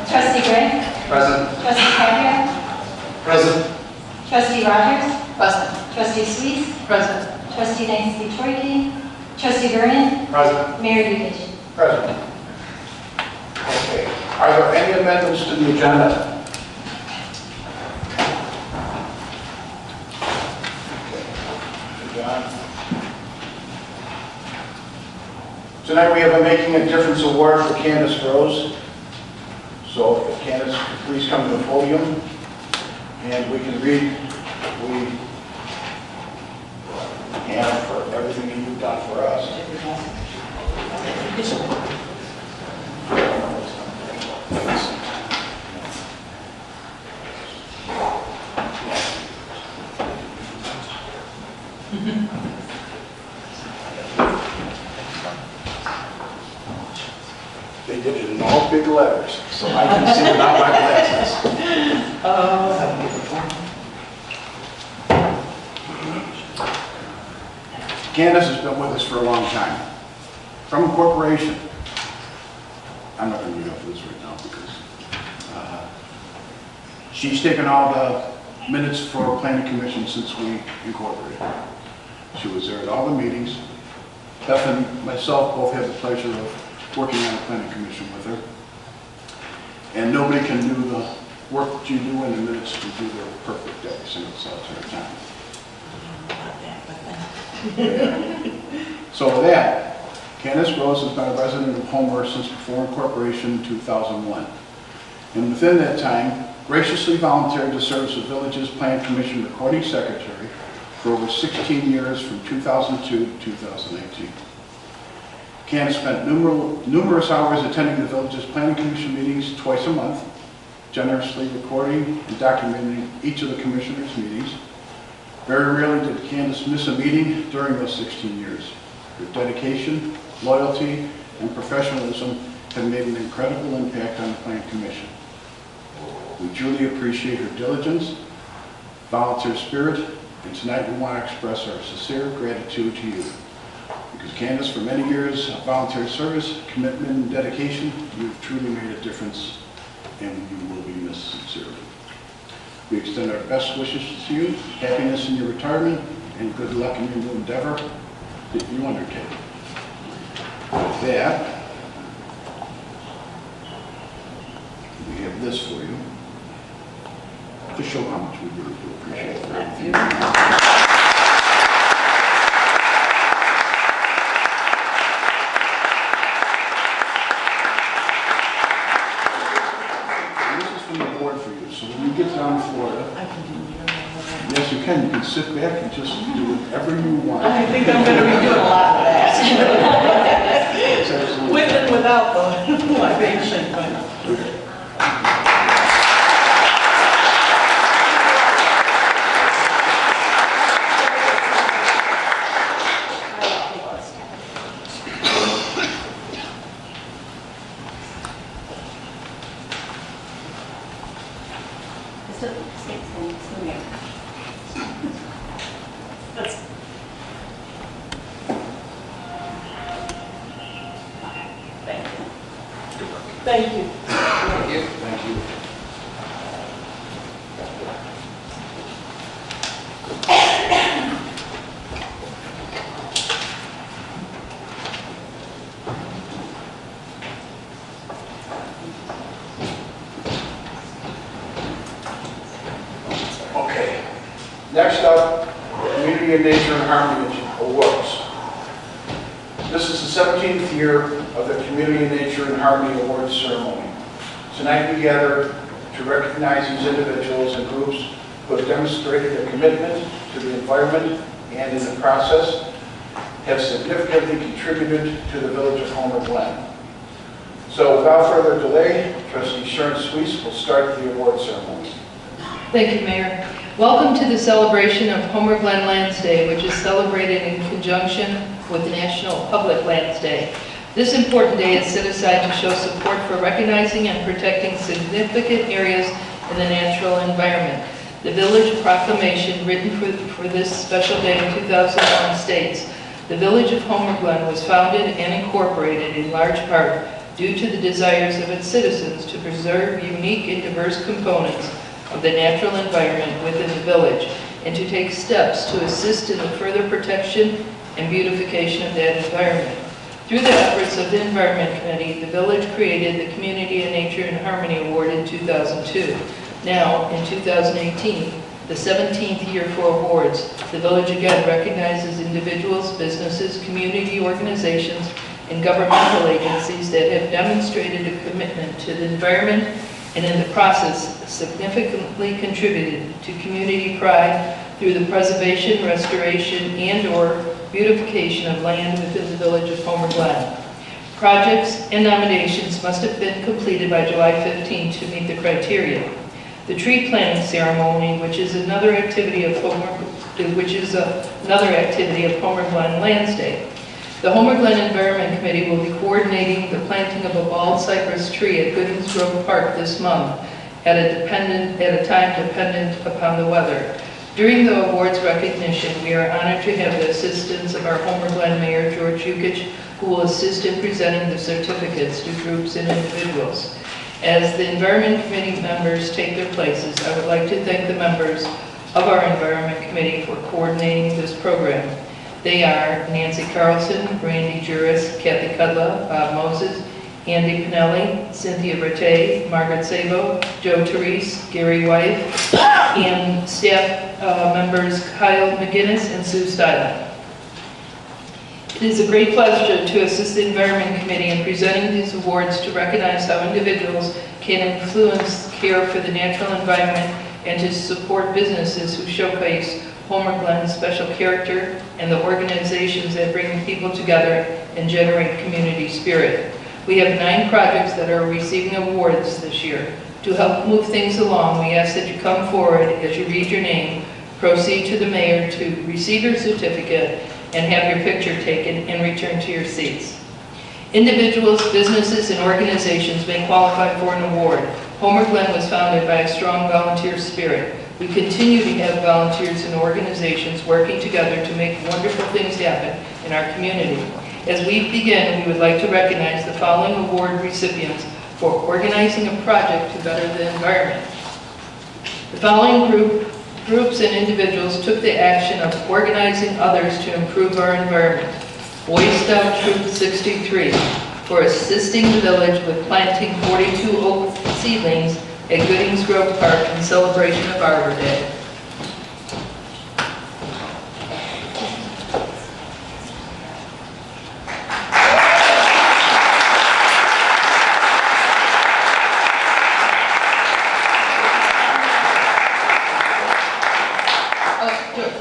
Trustee Glen. Present. Trustee Pavia. Present. Trustee Rogers. Present. Trustee Sweet. Present. Trustee Nancy Troyke. Trustee Vernon. Present. Mayor Dukich. Present. Okay. Are there any amendments to the agenda? Okay. John? Tonight we have a Making a Difference Award for Candace Rose. So if Candace, please come to the podium and we can read Hannah for everything that you've done for us. They did it in all big letters, so I can see without my glasses. Candace has been with us for a long time. From a corporation. I'm not going to read off this right now because she's taken all the minutes for Planning Commission since we incorporated. She was there at all the meetings. Beth and myself both had the pleasure of working on the Planning Commission with her. And nobody can do the work that you do in the minutes to do their perfect every single solitary time. So with that, Candace Rose has been a resident of Homer since before incorporation in 2001. And within that time, graciously volunteered to serve as the village's Plan Commission Recording Secretary for over 16 years from 2002 to 2018. Candace spent numerous hours attending the village's Planning Commission meetings twice a month, generously recording and documenting each of the commissioners' meetings. Very rarely did Candace miss a meeting during those 16 years. Her dedication, loyalty, and professionalism have made an incredible impact on the Planning Commission. We truly appreciate her diligence, volunteer spirit, and tonight we want to express our sincere gratitude to you. Because Candace, for many years of volunteer service, commitment, and dedication, you've truly made a difference, and you will be missed sincerely. We extend our best wishes to you, happiness in your retirement, and good luck in your new endeavor that you undertake. With that, we have this for you to show how much we really do appreciate it. So when you get down to Florida, yes, you can. You can sit back and just do whatever you want. I think I'm going to be doing a lot of that. With and without the libation. Thank you. Thank you. Thank you. Okay. Next up, Community and Nature and Harmony Awards. This is the 17th year of the Community and Nature and Harmony Awards ceremony. Tonight we gather to to recognize these individuals and groups who have demonstrated a commitment to the environment and in the process have significantly contributed to the village of Homer Glen. So without further delay, Trustee Sharon Suisse will start the award ceremony. Thank you, Mayor. Welcome to the celebration of Homer Glen Lands Day, which is celebrated in conjunction with National Public Lands Day. This important day is set aside to show support for recognizing and protecting significant areas in the natural environment. The village proclamation written for this special day in 2001 states, "The village of Homer Glen was founded and incorporated in large part due to the desires of its citizens to preserve unique and diverse components of the natural environment within the village and to take steps to assist in the further protection and beautification of that environment." Through the efforts of the Environment Committee, the village created the Community and Nature in Harmony Award in 2002. Now, in 2018, the 17th year for awards, the village again recognizes individuals, businesses, community organizations, and governmental agencies that have demonstrated a commitment to the environment and in the process significantly contributed to community pride through the preservation, restoration, and/or beautification of land within the village of Homer Glen. Projects and nominations must have been completed by July 15 to meet the criteria. The tree planting ceremony, which is another activity of Homer Glen Lands Day. The Homer Glen Environment Committee will be coordinating the planting of a bald cypress tree at Goodings Grove Park this month at a time dependent upon the weather. During the awards recognition, we are honored to have the assistance of our Homer Glen Mayor, George Yukich, who will assist in presenting the certificates to groups and individuals. As the Environment Committee members take their places, I would like to thank the members of our Environment Committee for coordinating this program. They are Nancy Carlson, Randy Juris, Kathy Kudla, Bob Moses, Andy Pinelli, Cynthia Rattay, Margaret Sabo, Joe Therese, Gary White, and staff members Kyle McGinnis and Sue Styler. It is a great pleasure to assist the Environment Committee in presenting these awards to recognize how individuals can influence care for the natural environment and to support businesses who showcase Homer Glen's special character and the organizations that bring people together and generate community spirit. We have 9 projects that are receiving awards this year. To help move things along, we ask that you come forward as you read your name, proceed to the mayor to receive your certificate, and have your picture taken and return to your seats. Individuals, businesses, and organizations may qualify for an award. Homer Glen was founded by a strong volunteer spirit. We continue to have volunteers and organizations working together to make wonderful things happen in our community. As we begin, we would like to recognize the following award recipients for organizing a project to better the environment. The following groups and individuals took the action of organizing others to improve our environment. Boy Scout Troop 63 for assisting the village with planting 42 oak seedlings at Goodings Grove Park in celebration of Arbor Day.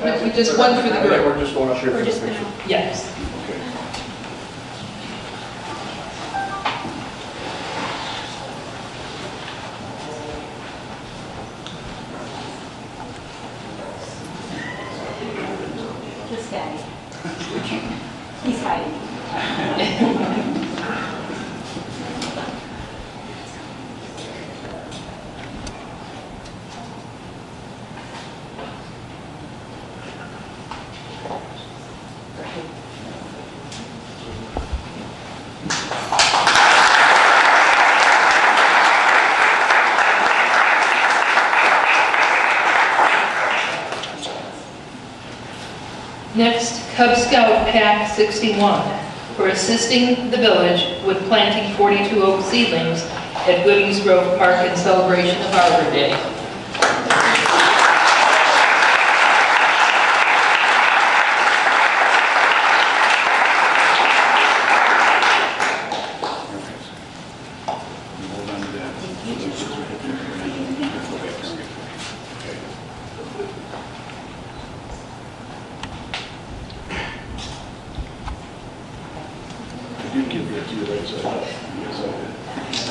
No, just one for the group. We're just going up here for the picture. Yes. Okay. This guy. He's hiding. Next, Cub Scout Pack 61 for assisting the village with planting 42 oak seedlings at Goodings Grove Park in celebration of Arbor Day. Hold on to that. your right side up. Yes, I did.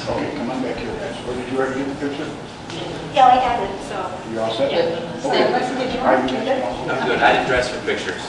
Okay, come on back here, guys. Or did you already get the picture? Yeah, I have it, so. You all set? Yeah. Okay. Did you All right, want you to guys do can it? all- I'm good. I didn't dress for pictures.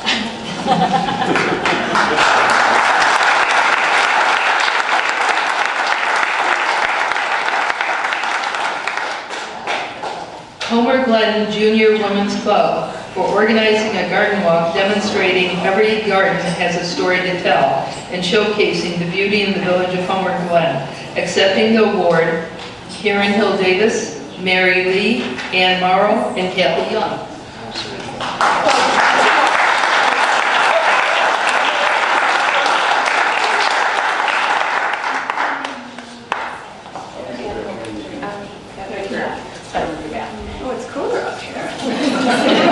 Homer Glen Junior Women's Club for organizing a garden walk demonstrating every garden has a story to tell and showcasing the beauty in the village of Homer Glen. Accepting the award, Karen Hill Davis, Mary Lee, Ann Morrow, and Kathy Young. Oh, it's cooler up here.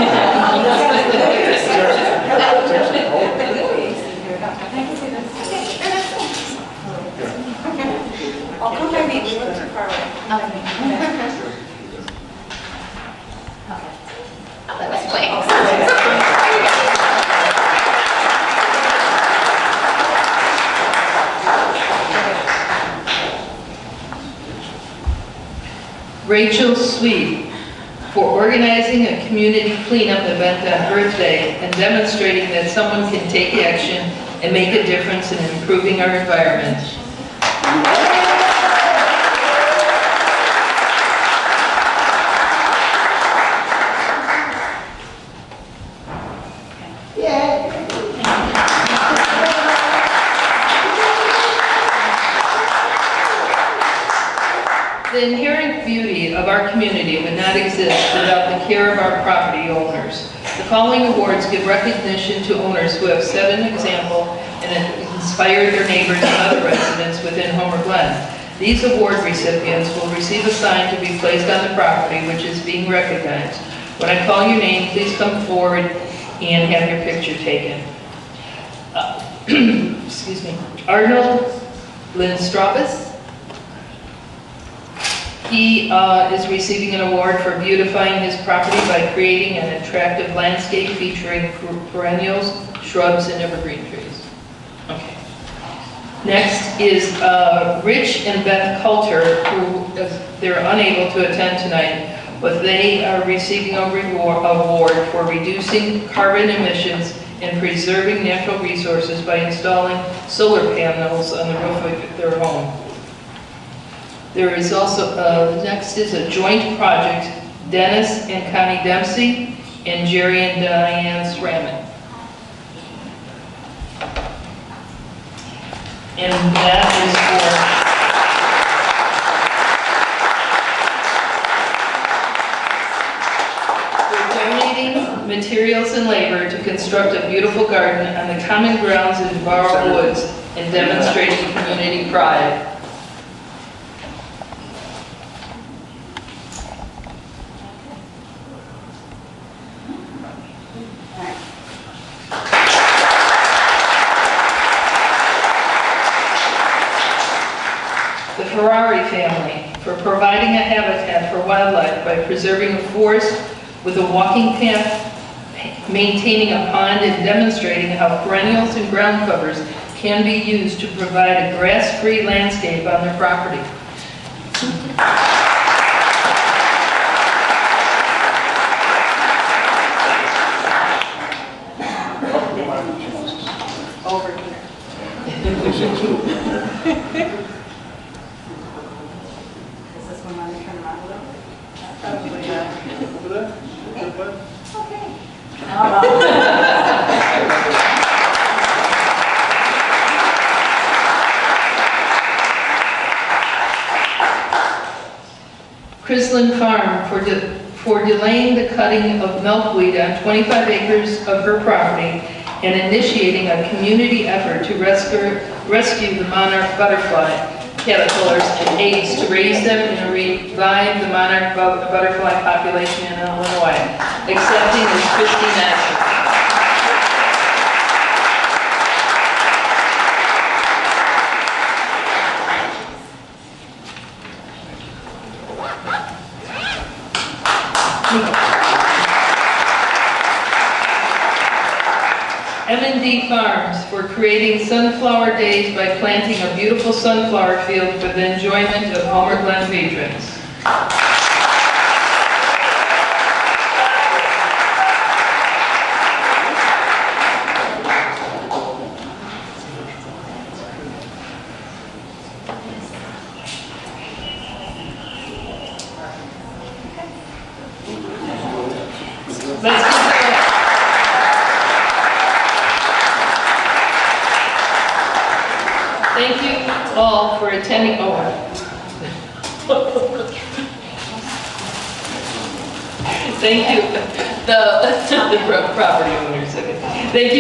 I'll come by maybe, look too far away. That was playing. Rachel Sweet for organizing a community cleanup event on Earth Day and demonstrating that someone can take action and make a difference in improving our environment. The inherent beauty of our community would not exist without the care of our property owners. The following awards give recognition to owners who have set an example and inspired their neighbors and other residents within Homer Glen. These award recipients will receive a sign to be placed on the property which is being recognized. When I call your name, please come forward and have your picture taken. Excuse me. Arnold Lindstrobus. He is receiving an award for beautifying his property by creating an attractive landscape featuring perennials, shrubs, and evergreen trees. Okay. Next is Rich and Beth Coulter, who they're unable to attend tonight, but they are receiving a award for reducing carbon emissions and preserving natural resources by installing solar panels on the roof of their home. There is also, next is a joint project, Dennis and Connie Dempsey and Jerry and Diane Sraman. And that is for donating materials and labor to construct a beautiful garden on the common grounds in Barrow Woods and demonstrating community pride. The Ferrari family for providing a habitat for wildlife by preserving a forest with a walking path, maintaining a pond, and demonstrating how perennials and ground covers can be used to provide a grass-free landscape on their property. Over here. Is this one on the turn around a little? Probably, yeah. Over there? Good, bud? Okay. Crislin Farm for delaying the cutting of milkweed on 25 acres of her property and initiating a community effort to rescue the monarch butterfly caterpillars and eggs to raise them and revive the monarch butterfly population in Illinois, accepting this Christine action. M&D Farms for creating Sunflower Days by planting a beautiful sunflower field for the enjoyment of Homer Glen patrons. Let's keep going. Thank you all for attending. Thank you, the property owners. Thank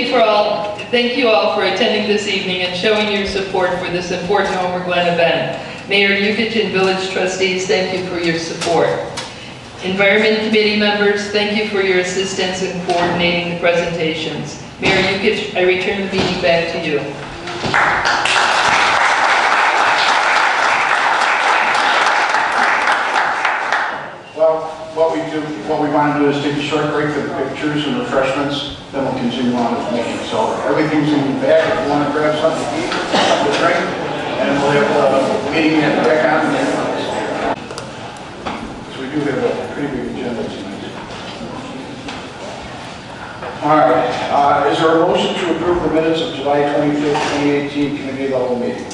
you all for attending this evening and showing your support for this important Homer Glen event. Mayor Yukich and village trustees, thank you for your support. Environment Committee members, thank you for your assistance in coordinating the presentations. Mayor Yukich, I return the meeting back to you. Well, what we want to do is take a short break for the pictures and refreshments, then we'll continue on with the meeting. So everything's in the back if you want to grab something to eat, something to drink, and we'll have a meeting at the back on the So we do have a pretty big agenda tonight. All right, is there a motion to approve the minutes of July 25th, 2018 committee level meeting?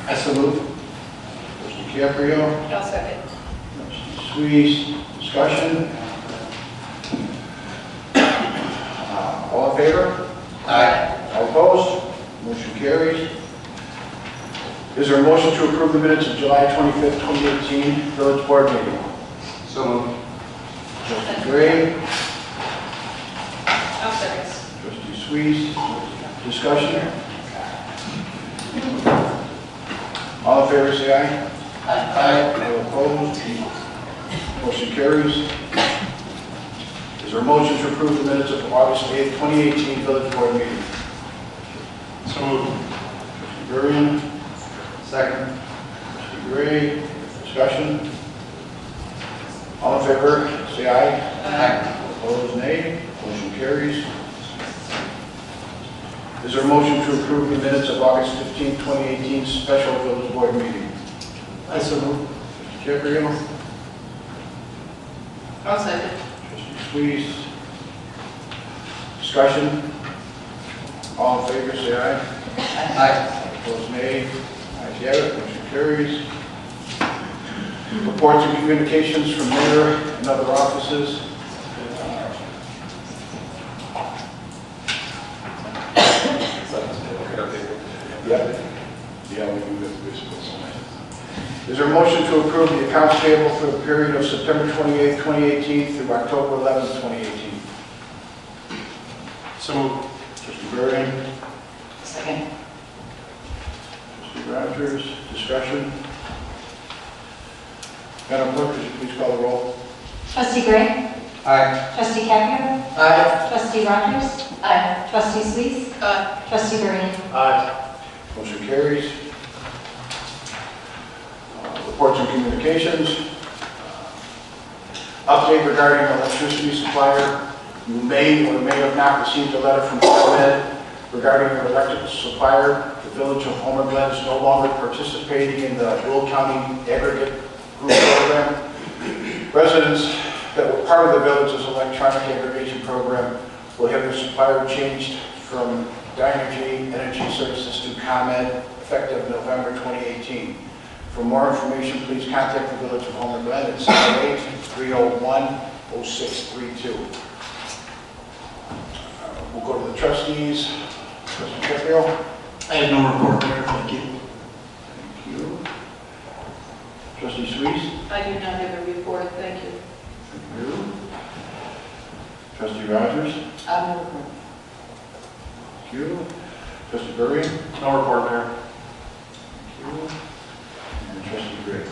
I so move. Trustee Caprio. I'll second. Squeeze. Discussion. All in favor? Aye. All opposed? Motion carries. Is there a motion to approve the minutes of July 25th, 2018 village board meeting? So moved. Trustee Gray. I'll second. Trustee Squeeze. Discussion. All in favor say aye. Aye. All opposed? Motion carries. Is there a motion to approve the minutes of August 8th, 2018 village board meeting? So moved. Trustee Burrian. Second. Trustee Gray. Discussion. All in favor, say aye. Aye. Opposed, nay. Motion carries. Is there a motion to approve the minutes of August 15th, 2018 special village board meeting? I so move. Trustee Caprio. I'll second. Trustee Squeeze. Discussion. All in favor, say aye. Aye. Opposed, nay. Ayes have it. Motion carries. Reports and communications from mayor and other offices. Yeah, we do this. Is there a motion to approve the accounts payable for the period of September 28th, 2018 through October 11th, 2018? So moved. Trustee Burrian. Second. Trustee Rogers. Discussion. Madam Clerk, could you please call the roll? Trustee Gray. Aye. Trustee Caprio. Aye. Trustee Rogers. Aye. Trustee Sweet. Trustee Burrian. Aye. Motion carries. Reports and communications. Update regarding electricity supplier. You may or may have not received a letter from Glen regarding your electrical supplier. The village of Homer Glen is no longer participating in the Will County Aggregate Group Program. Residents that were part of the village's electronic aggregation program will have their supplier changed from Dynergy Energy Services to ComEd effective November 2018. For more information, please contact the Village of Homer Glen at 708-301-0632. We'll go to the trustees. Trustee Caprio. I have no report, Mayor. Thank you. Thank you. Trustee Sweet. I do not have a report, thank you. Thank you. Trustee Rogers. I have no report. Thank you. Trustee Burrian. No report, Mayor. Thank you. And Trustee Gray.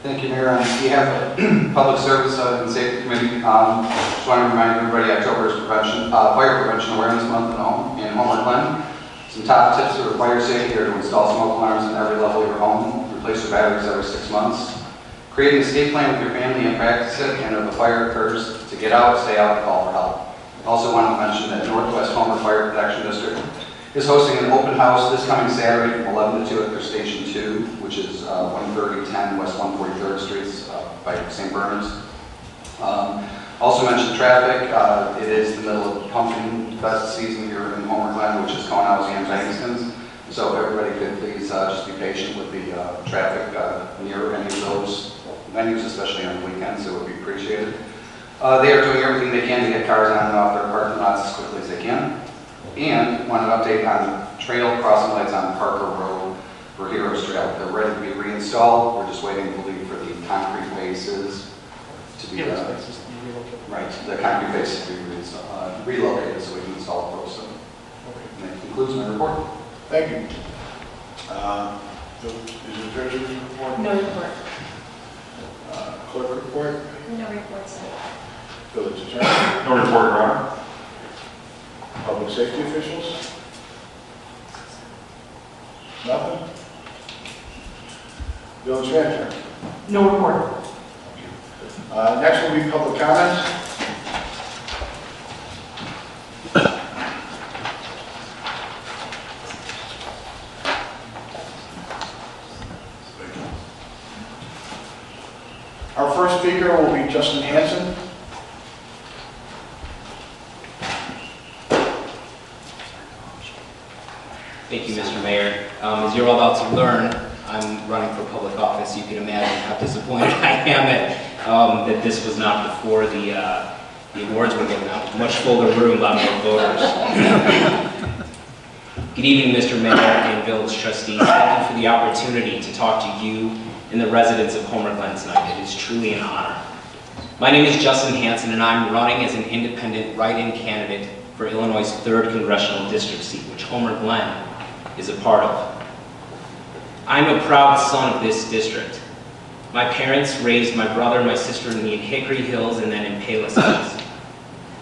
Thank you, Mayor. On behalf of Public Service and Safety Committee, just want to remind everybody October is Fire Prevention Awareness Month in Homer Glen. Some top tips for fire safety are to install smoke alarms in every level of your home, replace your batteries every 6 months, create an escape plan with your family and practice it, and if a fire occurs, to get out, stay out, and call for help. Also want to mention that Northwest Homer Fire Protection District is hosting an open house this coming Saturday from 11 to 2 at their Station 2, which is 13010 West 143rd Street by St. Bernard's. Also mentioned traffic. It is the middle of pumpkin fest season here in Homer Glen, which is Conowsey and Bankston's. So everybody could please just be patient with the traffic near any of those venues, especially on the weekends. It would be appreciated. They are doing everything they can to get cars on and off their parking lots as quickly as they can. And want an update on trail crossing lights on Parker Road for Heroes Trail. They're ready to be reinstalled. We're just waiting, I believe, for the concrete bases to be right. The concrete bases to be relocated so we can install those. So and that concludes my report. Thank you. Is the treasurer's report? No report. Clerk report? No reports. Village attorney? No report, Your Honor. Public safety officials? Nothing? Village manager? No report. Next will be public comments. Our first speaker will be Justin Hansen. Thank you, Mr. Mayor. As you're all about to learn, I'm running for public office. You can imagine how disappointed I am that this was not before the awards were given out. Much fuller room, a lot more voters. Good evening, Mr. Mayor and Village Trustees. Thank you for the opportunity to talk to you and the residents of Homer Glen tonight. It is truly an honor. My name is Justin Hansen, and I'm running as an independent write-in candidate for Illinois' 3rd Congressional District seat, which Homer Glen is a part of. I'm a proud son of this district. My parents raised my brother and my sister in the Hickory Hills and then in Palos Hills.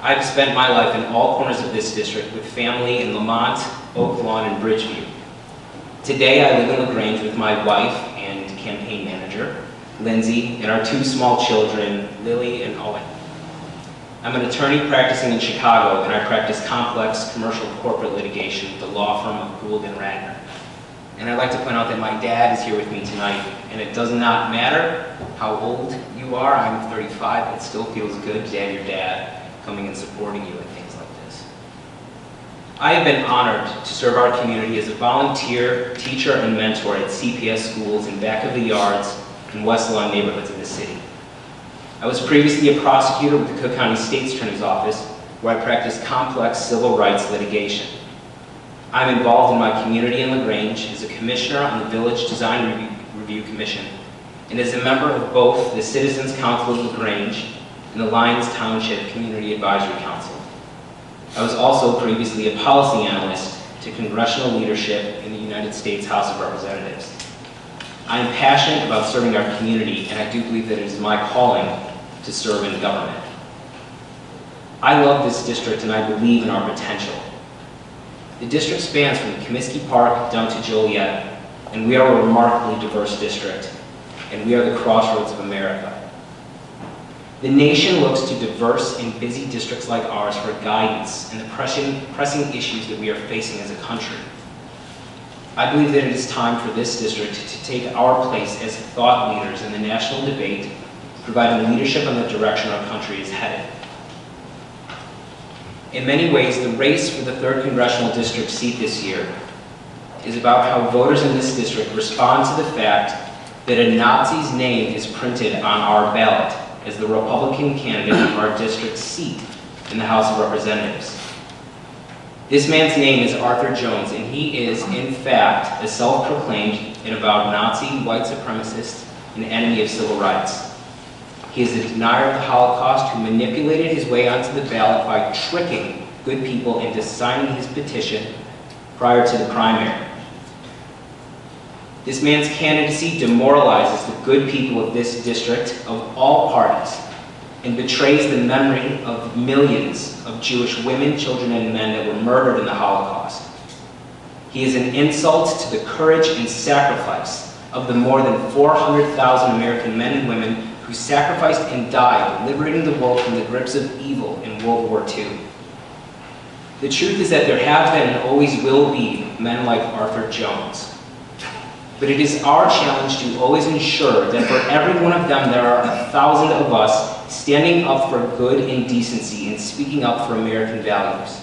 I've spent my life in all corners of this district with family in Lamont, Oak Lawn, and Bridgeview. Today, I live in LaGrange with my wife and campaign manager, Lindsay, and our 2 small children, Lily and Owen. I'm an attorney practicing in Chicago, and I practice complex commercial corporate litigation with the law firm of Gould and Ragnar. And I'd like to point out that my dad is here with me tonight, and it does not matter how old you are. I'm 35. It still feels good to have your dad coming and supporting you and things like this. I have been honored to serve our community as a volunteer, teacher, and mentor at CPS schools in back of the yards and West Lawn neighborhoods of the city. I was previously a prosecutor with the Cook County State's Attorney's Office, where I practiced complex civil rights litigation. I'm involved in my community in LaGrange as a commissioner on the Village Design Review Commission, and as a member of both the Citizens Council of LaGrange and the Lyons Township Community Advisory Council. I was also previously a policy analyst to congressional leadership in the United States House of Representatives. I am passionate about serving our community, and I do believe that it is my calling to serve in government. I love this district, and I believe in our potential. The district spans from Comiskey Park down to Joliet, and we are a remarkably diverse district, and we are the crossroads of America. The nation looks to diverse and busy districts like ours for guidance in the pressing issues that we are facing as a country. I believe that it is time for this district to take our place as thought leaders in the national debate, providing leadership on the direction our country is headed. In many ways, the race for the 3rd Congressional District seat this year is about how voters in this district respond to the fact that a Nazi's name is printed on our ballot as the Republican candidate for our district seat in the House of Representatives. This man's name is Arthur Jones, and he is, in fact, a self-proclaimed and avowed Nazi, white supremacist, and enemy of civil rights. He is a denier of the Holocaust who manipulated his way onto the ballot by tricking good people into signing his petition prior to the primary. This man's candidacy demoralizes the good people of this district of all parties and betrays the memory of millions of Jewish women, children, and men that were murdered in the Holocaust. He is an insult to the courage and sacrifice of the more than 400,000 American men and women who sacrificed and died liberating the world from the grips of evil in World War II. The truth is that there have been and always will be men like Arthur Jones. But it is our challenge to always ensure that for every one of them, there are 1,000 of us standing up for good and decency and speaking up for American values.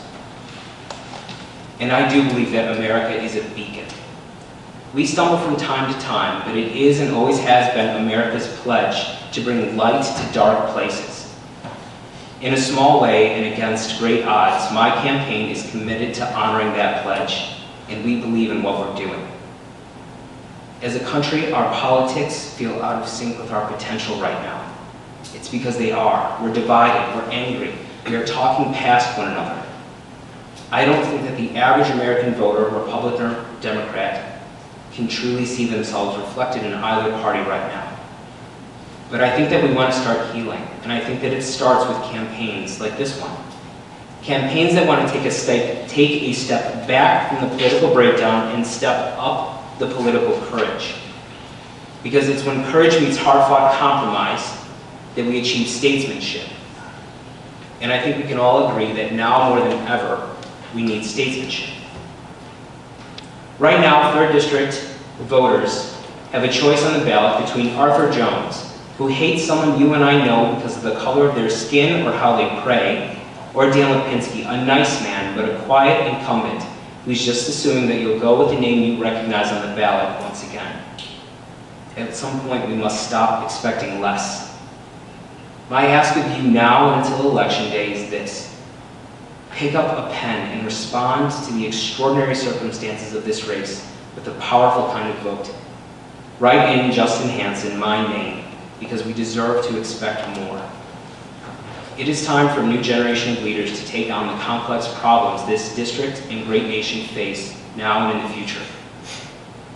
And I do believe that America is a beacon. We stumble from time to time, but it is and always has been America's pledge to bring light to dark places. In a small way and against great odds, my campaign is committed to honoring that pledge, and we believe in what we're doing. As a country, our politics feel out of sync with our potential right now. It's because they are. We're divided, we're angry, we are talking past one another. I don't think that the average American voter, Republican or Democrat, can truly see themselves reflected in either party right now. But I think that we want to start healing, and I think that it starts with campaigns like this one. Campaigns that want to take a step back from the political breakdown and step up the political courage. Because it's when courage meets hard-fought compromise that we achieve statesmanship. And I think we can all agree that now more than ever, we need statesmanship. Right now, 3rd District voters have a choice on the ballot between Arthur Jones, who hates someone you and I know because of the color of their skin or how they pray, or Dan Lipinski, a nice man but a quiet incumbent who's just assuming that you'll go with the name you recognize on the ballot once again. At some point, we must stop expecting less. My ask of you now and until Election Day is this. Pick up a pen and respond to the extraordinary circumstances of this race with a powerful kind of vote. Write in Justin Hansen, my name, because we deserve to expect more. It is time for a new generation of leaders to take on the complex problems this district and great nation face now and in the future.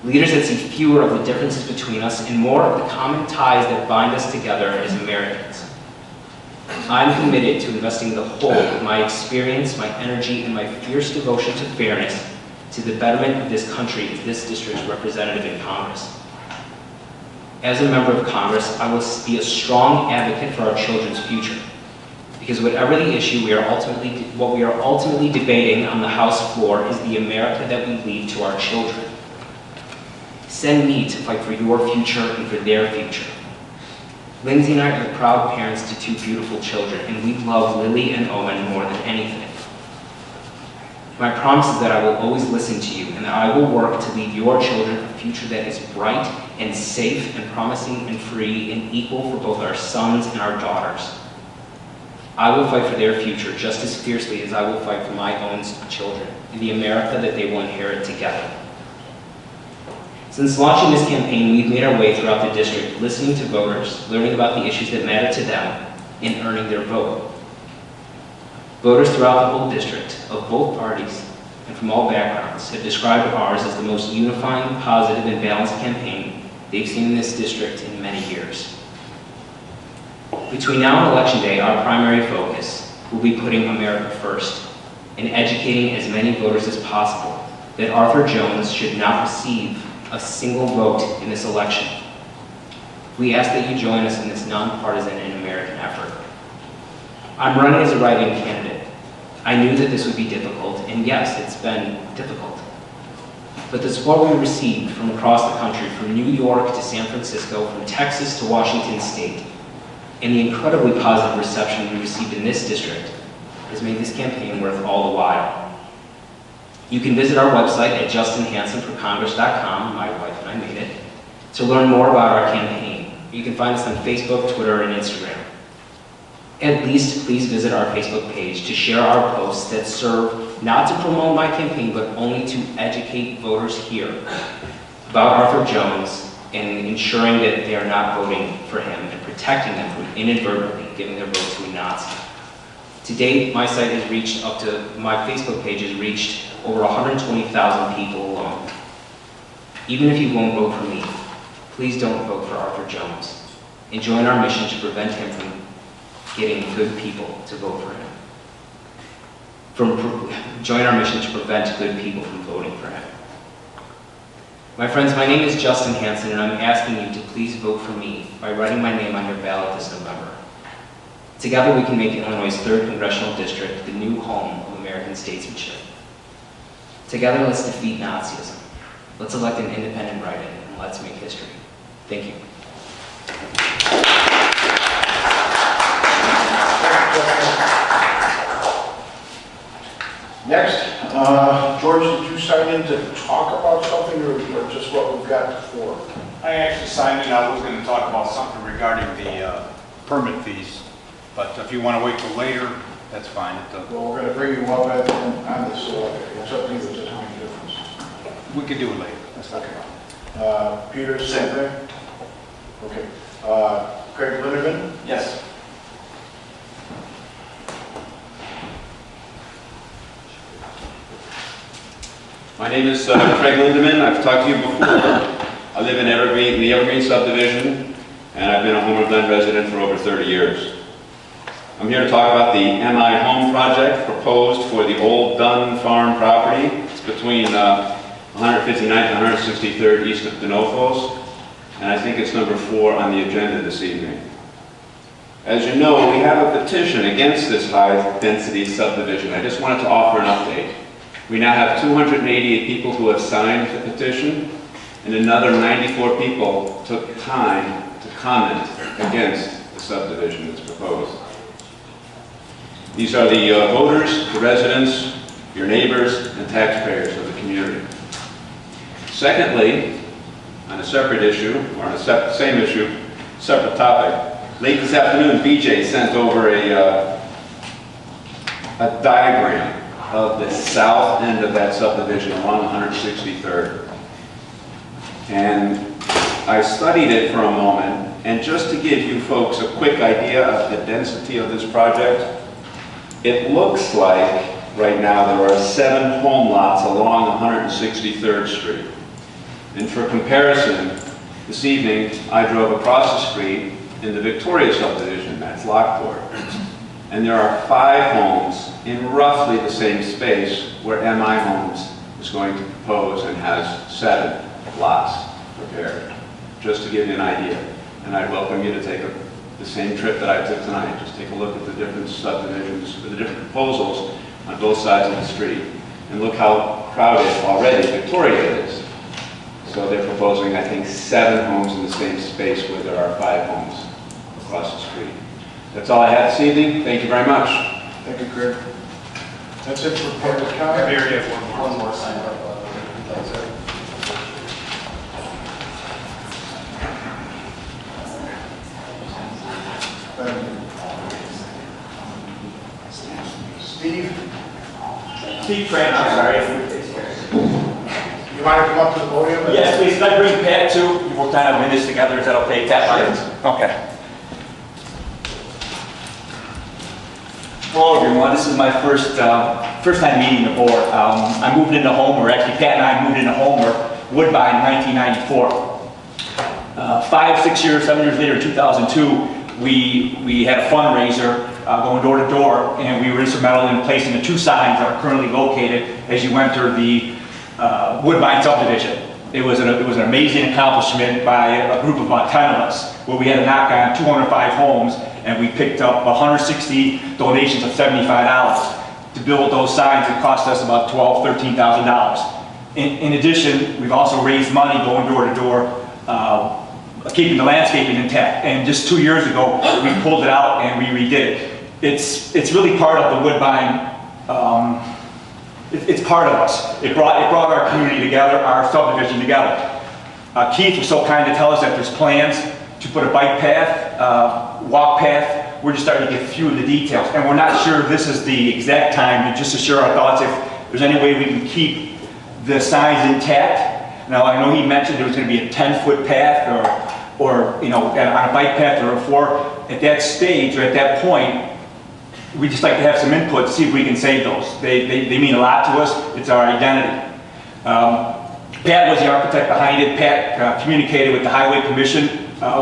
Leaders that see fewer of the differences between us and more of the common ties that bind us together as Americans. I'm committed to investing the whole of my experience, my energy, and my fierce devotion to fairness to the betterment of this country as this district's representative in Congress. As a member of Congress, I will be a strong advocate for our children's future. Because whatever the issue, what we are ultimately debating on the House floor is the America that we leave to our children. Send me to fight for your future and for their future. Lindsay and I are the proud parents to 2 beautiful children, and we love Lily and Owen more than anything. My promise is that I will always listen to you, and that I will work to leave your children a future that is bright and safe and promising and free and equal for both our sons and our daughters. I will fight for their future just as fiercely as I will fight for my own children and the America that they will inherit together. Since launching this campaign, we've made our way throughout the district, listening to voters, learning about the issues that matter to them, and earning their vote. Voters throughout the whole district, of both parties, and from all backgrounds, have described ours as the most unifying, positive, and balanced campaign they've seen in this district in many years. Between now and Election Day, our primary focus will be putting America first and educating as many voters as possible that Arthur Jones should not receive a single vote in this election. We ask that you join us in this nonpartisan and American effort. I'm running as a write-in candidate. I knew that this would be difficult, and yes, it's been difficult. But the support we received from across the country, from New York to San Francisco, from Texas to Washington State, and the incredibly positive reception we received in this district has made this campaign worth all the while. You can visit our website at justinhansenforcongress.com, my wife and I made it, to learn more about our campaign. You can find us on Facebook, Twitter, and Instagram. At least please visit our Facebook page to share our posts that serve not to promote my campaign, but only to educate voters here about Arthur Jones and ensuring that they are not voting for him and protecting them from inadvertently giving their vote to a Nazi. To date, my site has reached my Facebook page has reached over 120,000 people alone. Even if you won't vote for me, please don't vote for Arthur Jones and join our mission to prevent him from getting good people to vote for him. Join our mission to prevent good people from voting for him. My friends, my name is Justin Hansen, and I'm asking you to please vote for me by writing my name on your ballot this November. Together we can make Illinois' 3rd Congressional District the new home of American statesmanship. Together, let's defeat Nazism. Let's elect an independent write-in, and let's make history. Thank you. Next, George, did you sign in to talk about something or just what we've got before? I actually signed in. I was going to talk about something regarding the permit fees, but if you want to wait till later, that's fine. Well, we're going to bring you up on this, so it's up to you, it doesn't make a difference. We could do it later. That's okay. Peter, same thing? Okay. Craig Linderman? Yes. My name is Craig Lindeman. I've talked to you before. I live in the Evergreen subdivision, and I've been a Homer Glen resident for over 30 years. I'm here to talk about the MI Home project proposed for the old Dunn Farm property. It's between 159th and 163rd east of Denofos, and I think it's number 4 on the agenda this evening. As you know, we have a petition against this high-density subdivision. I just wanted to offer an update. We now have 288 people who have signed the petition, and another 94 people took time to comment against the subdivision that's proposed. These are the voters, the residents, your neighbors, and taxpayers of the community. Secondly, on a separate issue, or on a same issue, separate topic, late this afternoon, BJ sent over a diagram of the south end of that subdivision along 163rd. And I studied it for a moment, and just to give you folks a quick idea of the density of this project, it looks like right now there are 7 home lots along 163rd Street. And for comparison, this evening I drove across the street in the Victoria subdivision, that's Lockport. And there are 5 homes in roughly the same space where MI Homes is going to propose and has 7 lots prepared, just to give you an idea. And I'd welcome you to take the same trip that I took tonight. Just take a look at the different subdivisions, the different proposals on both sides of the street, and look how crowded already Victoria is. So they're proposing, I think, 7 homes in the same space where there are 5 homes across the street. That's all I had this evening. Thank you very much. Thank you, Craig. That's it for public comment. Maybe you have one more sign up. Steve Trent, I'm sorry. You want to come up to the podium? Yes, please. Can I bring Pat too? We'll kind of win this together. Is that okay, Pat? Sure. Okay. Hello, everyone. This is my first time meeting the board. I moved into Homer. Actually, Pat and I moved into Homer, Woodbine, in 1994. 5, 6 years, 7 years later, in 2002, we had a fundraiser going door to door, and we were instrumental in placing the 2 signs that are currently located as you enter the Woodbine subdivision. It was an amazing accomplishment by a group of about 10 of us, where we had to knock on 205 homes, and we picked up 160 donations of $75 to build those signs. It cost us about $12,000, $13,000. In addition, we've also raised money going door to door, keeping the landscaping intact. And just 2 years ago, we pulled it out and we redid it. It's really part of the Woodbine. It's part of us. It brought our community together, our subdivision together. Keith was so kind to tell us that there's plans to put a bike path, walk path. We're just starting to get a few of the details, and we're not sure if this is the exact time, but just to share our thoughts if there's any way we can keep the signs intact. Now, I know he mentioned there was going to be a 10-foot path or you know, on a bike path or a 4. At that stage or at that point, we just like to have some input to see if we can save those. They mean a lot to us. It's our identity. Pat was the architect behind it. Pat communicated with the Highway Commission.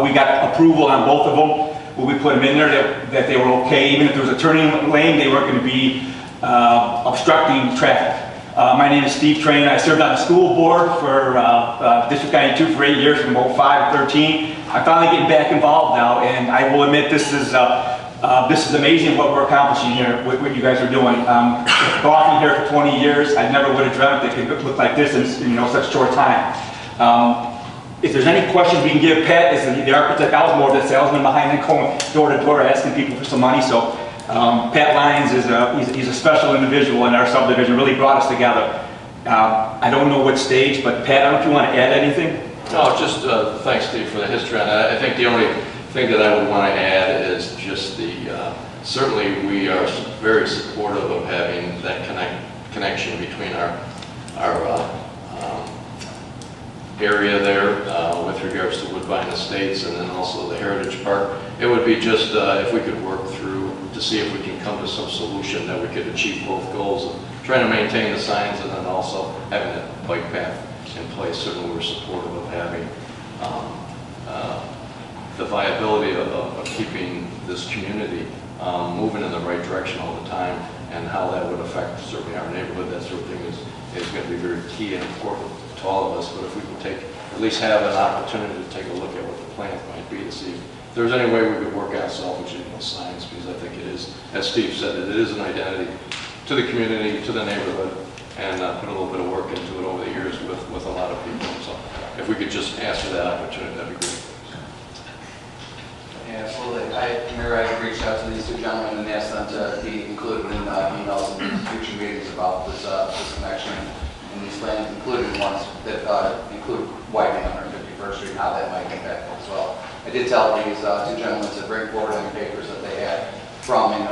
We got approval on both of them when we put them in there that they were okay. Even if there was a turning lane, they weren't going to be obstructing traffic. My name is Steve Train. I served on the school board for District 92 for 8 years, from 05 to 13. I'm finally getting back involved now, and I will admit this is This is amazing what we're accomplishing here, what you guys are doing. Golfing here for 20 years, I never would have dreamt it could look like this in such a short time. If there's any questions we can give, Pat is the architect. I was more of the salesman behind it, going door to door asking people for some money. So Pat Lyons he's a special individual in our subdivision, really brought us together. I don't know what stage, but Pat, I don't know if you want to add anything? No, just thanks, Steve, for the history on that. I think the only thing that I would want to add is just certainly we are very supportive of having that connection between our area there with regards to Woodbine Estates and then also the Heritage Park. It would be just if we could work through to see if we can come to some solution that we could achieve both goals of trying to maintain the signs and then also having that bike path in place. Certainly we're supportive of having the viability of keeping this community moving in the right direction all the time, and how that would affect certainly our neighborhood. That sort of thing is going to be very key and important to all of us. But if we can at least have an opportunity to take a look at what the plan might be, to see if there's any way we could work out salvaging those signs, because I think it is, as Steve said, it is an identity to the community, to the neighborhood, and put a little bit of work into it over the years with a lot of people. So if we could just ask for that opportunity, that'd be great. Yeah, absolutely. Mayor, I reached out to these two gentlemen and asked them to be included in emails and future meetings about this connection. And these plans included ones that include widening 151st Street and how that might impact it as well. I did tell these two gentlemen to bring forward any papers that they had from in 02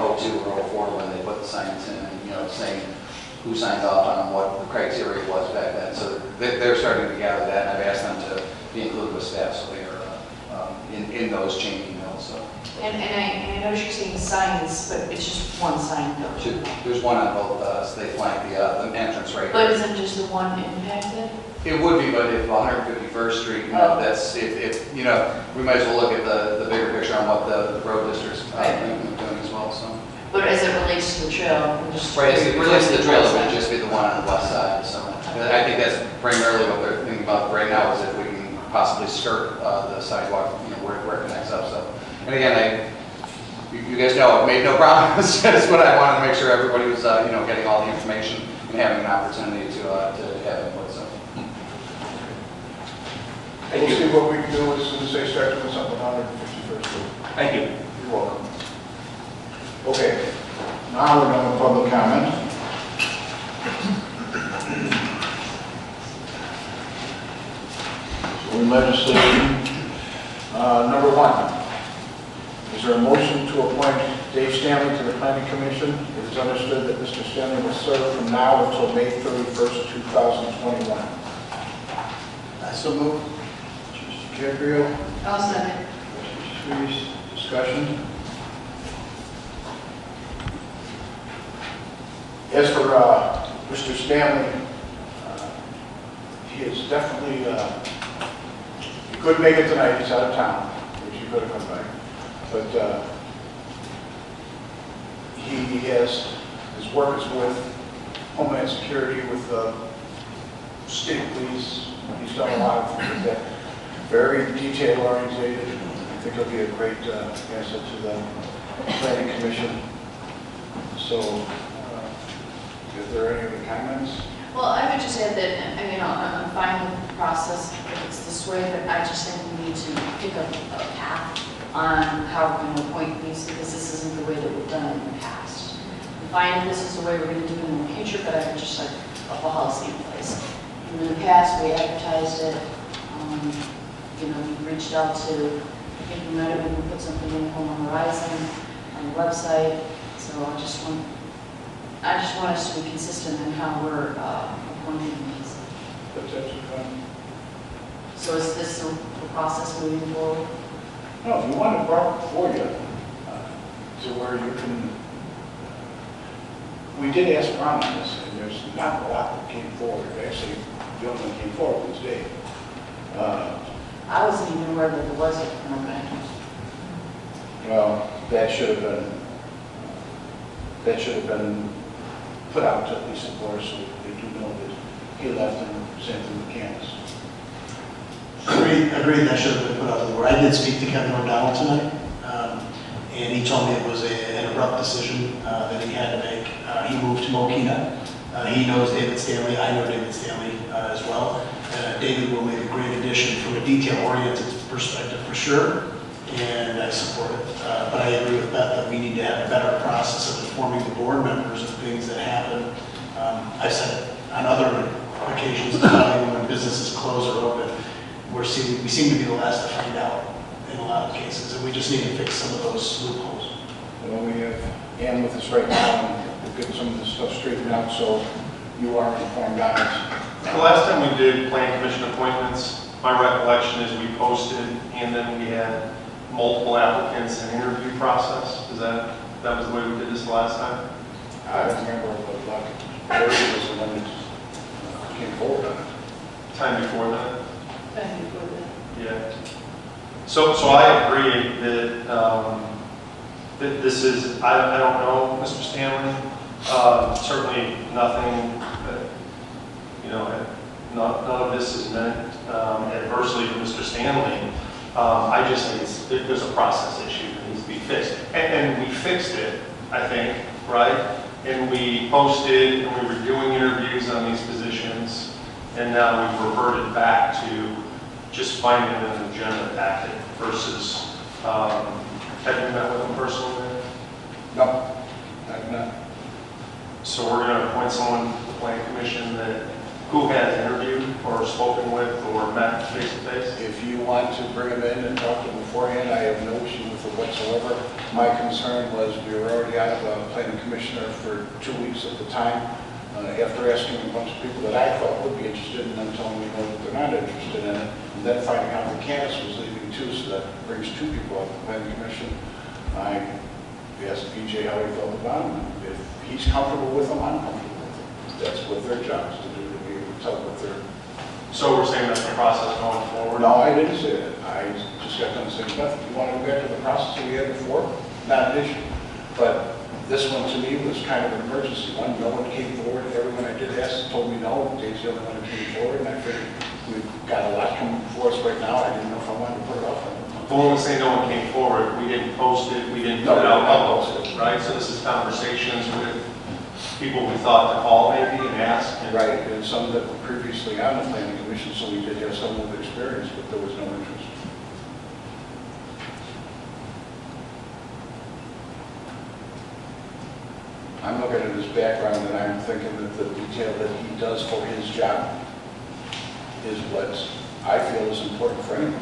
or 04 when they put the signs in, and saying who signed off on them, what the criteria was back then. So they're starting to gather that, and I've asked them to be included with staff so they are in those chain emails. So. And I noticed you're saying signs, but it's just one sign though. There's one on both, so they flank the entrance right But here. isn't just the one impacted? It would be, but if 151st Street, that's, if we might as well look at the bigger picture on what the road district's doing as well, so. But as it relates to the trail, just Right, as it relates to the trail, it would just be the one on the west side, so. I think that's primarily what they're thinking about right now, is if we can possibly skirt the sidewalk, where it connects up, so. And again, you guys know I've made no promises, but I wanted to make sure everybody was, getting all the information and having an opportunity to have input, so. We'll see what we can do as soon as they start doing something on 151st Street. Thank you. You're welcome. Okay, now we're going to public comment. So we legislation. Number 1. Is there a motion to appoint Dave Stanley to the Planning Commission? It is understood that Mr. Stanley will serve from now until May 31st, 2021. I so move. Mr. Gabriel. I'll second. Mr. Streets. Discussion. As for Mr. Stanley, he is definitely, he couldn't make it tonight, he's out of town, which he could have come back. But he has, his work is with Homeland Security, with state police. He's done a lot of things that very detail oriented. I think he'll be a great asset to the Planning Commission. So, is there any other comments? Well, I would just add that, I'm fine with the process if it's this way, but I just think we need to pick up a path on how we're going to appoint these, because this isn't the way that we've done it in the past. I'm fine if this is the way we're going to do it in the future, but I would just like a policy in place. And in the past, we advertised it, we reached out to, I think we might have even put something in Home Horizon on the website, so I just want us to be consistent in how we're appointing these. That's actually fine. So is this the process moving forward? No, you want it brought before you to where you can. We did ask around on this, and there's not a lot that came forward. Actually, the only one came forward was Dave. I wasn't even aware that there was a permit. Well, that should have been put out to Lisa Flores so they do know that he left and sent them to Candace. Agreed, that should have been put out to the board. I did speak to Kevin O'Donnell tonight, and he told me it was an abrupt decision that he had to make. He moved to Mokina. He knows David Stanley. I know David Stanley as well. David will make a great addition from a detail-oriented perspective for sure, and I support it. But I agree with Beth that we need to have a better process of informing the board members of things that happen. I've said it on other occasions, when businesses close or open, we seem to be the last to find out in a lot of cases, and we just need to fix some of those loopholes. Well, we have Ann with us right now, and we'll get some of this stuff straightened out so you are informed on it. The last time we did plan commission appointments, my recollection is we posted and then we had multiple applicants and interview process. Is that was the way we did this last time? I don't remember, but like, Larry was the one that came forward on it. Time before that? Time before that. Yeah. So I agree that, that this is, I don't know, Mr. Stanley, certainly nothing that, you know, none of this is meant adversely to Mr. Stanley. I just think there's a process issue that needs to be fixed. And we fixed it, I think, right? And we posted and we were doing interviews on these positions, and now we've reverted back to just finding an agenda packet versus, have you met with them personally? No, I've not. So we're going to appoint someone to the planning commission that who has interviewed or spoken with or met face to face? If you want to bring them in and talk to them beforehand, I have no issue with it whatsoever. My concern was we were already out of a planning commissioner for 2 weeks at the time. After asking a bunch of people that I thought would be interested and then telling me no, that they're not interested in it, and then finding out that Candace was leaving too, so that brings 2 people off the planning commission. I asked BJ how he felt about him. If he's comfortable with them, I'm comfortable with them. That's what their job is to do, to be able to tell what they're... So we're saying that's the process going forward? No, I didn't say that. I just got done saying, Beth, if you want to go back to the process that we had before, not an issue. But this one to me was kind of an emergency one. No one came forward. Everyone I did ask told me no. Dave's the only one who came forward, and I figured we've got a lot coming before us right now. I didn't know if I wanted to put it off. But when we say no one came forward, we didn't post it, we didn't put it out publicly, right? So this is conversations with people we thought to call maybe and ask. And right, and some that were previously on the planning commission, so we did have some with experience, but there was no interest. I'm looking at his background and I'm thinking that the detail that he does for his job is what I feel is important for him.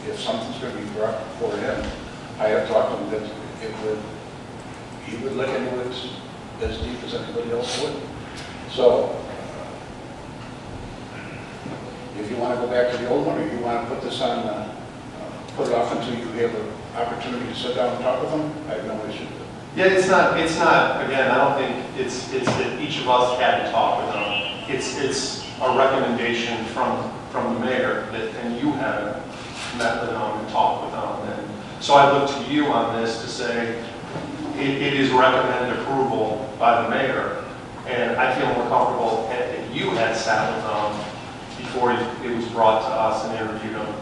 If something's going to be brought before him, I have talked to him that he would look into it as deep as anybody else would. So, if you want to go back to the old one, or you want to put this on, put it off until you have an opportunity to sit down and talk with them, I have no issue with it. yeah, it's not, again, I don't think it's that each of us had to talk with them. It's a recommendation from the mayor that, and you haven't met with them and talked with them. And so I look to you on this to say it is recommended approval by the mayor, and I feel more comfortable if you had sat with them before it was brought to us and interviewed them.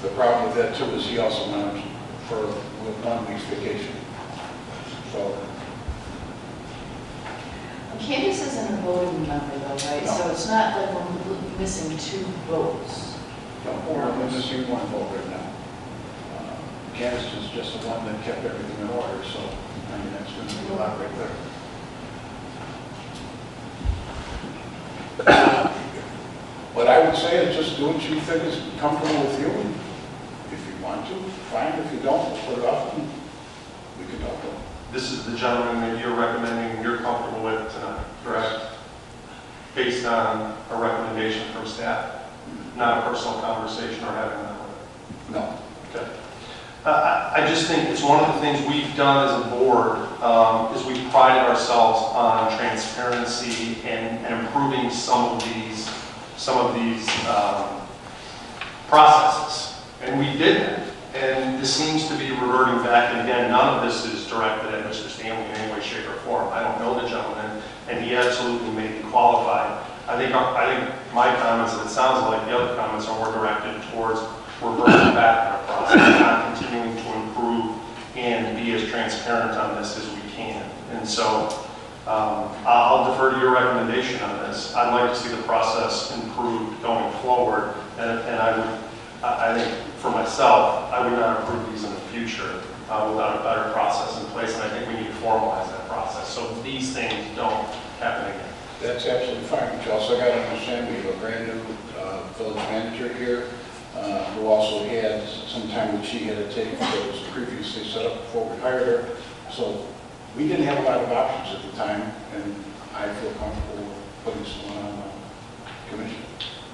The problem with that too is he also went for 1 week's vacation. So. Candace isn't a voting member though, right? No. So it's not like we're missing 2 votes. We're missing 1 vote right now. Candace is just the one that kept everything in order, so I mean that's going to be a lot right there. What I would say is just do what you think is comfortable with you. If you want to, fine. If you don't, we'll put it off and we can talk to them. This is the gentleman that you're recommending and you're comfortable with tonight, correct? Based on a recommendation from staff, not a personal conversation or having that with it? No. Okay. I just think it's one of the things we've done as a board is we prided ourselves on transparency and improving some of these processes, and we did that. And this seems to be reverting back, and again, none of this is directed at Mr. Stanley in any way, shape, or form. I don't know the gentleman, and he absolutely may be qualified. I think my comments, and it sounds like the other comments, are more directed towards reverting back in our process, not continuing to improve in and be as transparent on this as we can. And so I'll defer to your recommendation on this. I'd like to see the process improved going forward, and I think for myself, I would not approve these in the future without a better process in place, and I think we need to formalize that process so these things don't happen again. That's absolutely fine, but you also got to understand, we have a brand new village manager here, who also had some time that she had to take that was previously set up before we hired her. So we didn't have a lot of options at the time, and I feel comfortable putting someone on the commission.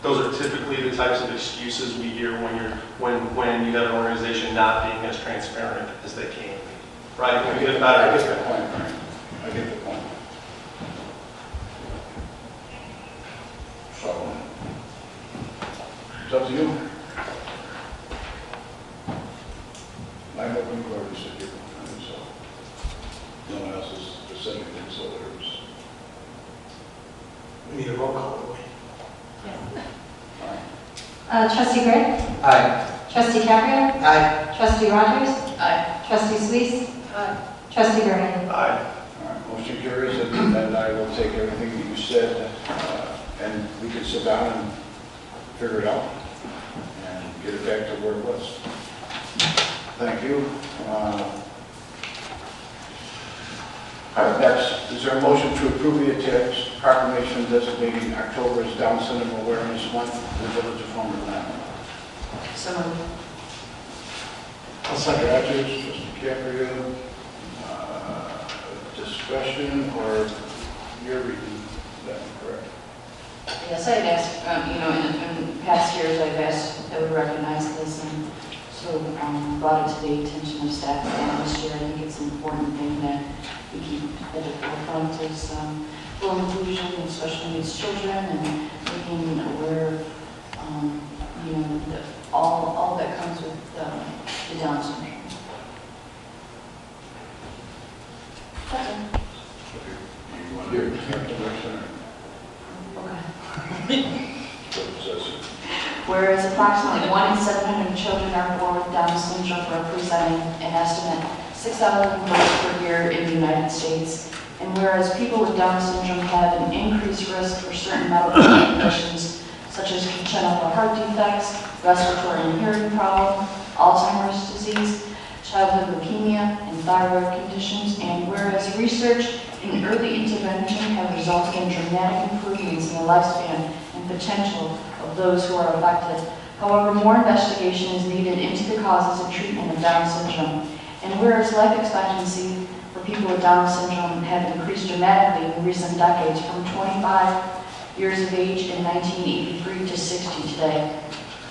Those are typically the types of excuses we hear when you have an organization not being as transparent as they can be. Right? I get the point, Brian. I get the point. So, it's up to you. I'm open to whoever said you. So, no one else has said anything, so there's. We need a roll call, don't we? Trustee Gray? Aye. Trustee Cabrio? Aye. Trustee Rogers? Aye. Trustee Suisse? Aye. Trustee Vernon? Aye. All right, motion carries, and I will take everything that you said, and we can sit down and figure it out and get it back to where it was. Thank you. All right, next, is there a motion to approve the attached proclamation designating October as Down Syndrome Awareness Month in the Village of Homer, Glen? So moved. I'll second. Rogers, Trustee Caprio, discussion, or you're reading that correct? Yes, I've asked, in past years, I've asked that we recognize this, and so brought it to the attention of staff again this year. I think it's an important thing that we keep at the forefront is full inclusion of special needs children and making aware of, all that comes with the Down syndrome. That's it. You want to hear the direction? Okay. Whereas approximately 1 in 700 children are born with Down syndrome, representing an estimate 6,000 births per year in the United States. And whereas people with Down syndrome have an increased risk for certain medical conditions, such as congenital heart defects, respiratory and hearing problem, Alzheimer's disease, childhood leukemia, and thyroid conditions. And whereas research and early intervention have resulted in dramatic improvements in the lifespan and potential of those who are affected. However, more investigation is needed into the causes and treatment of Down syndrome. And whereas life expectancy for people with Down syndrome have increased dramatically in recent decades, from 25 years of age in 1983 to 60 today.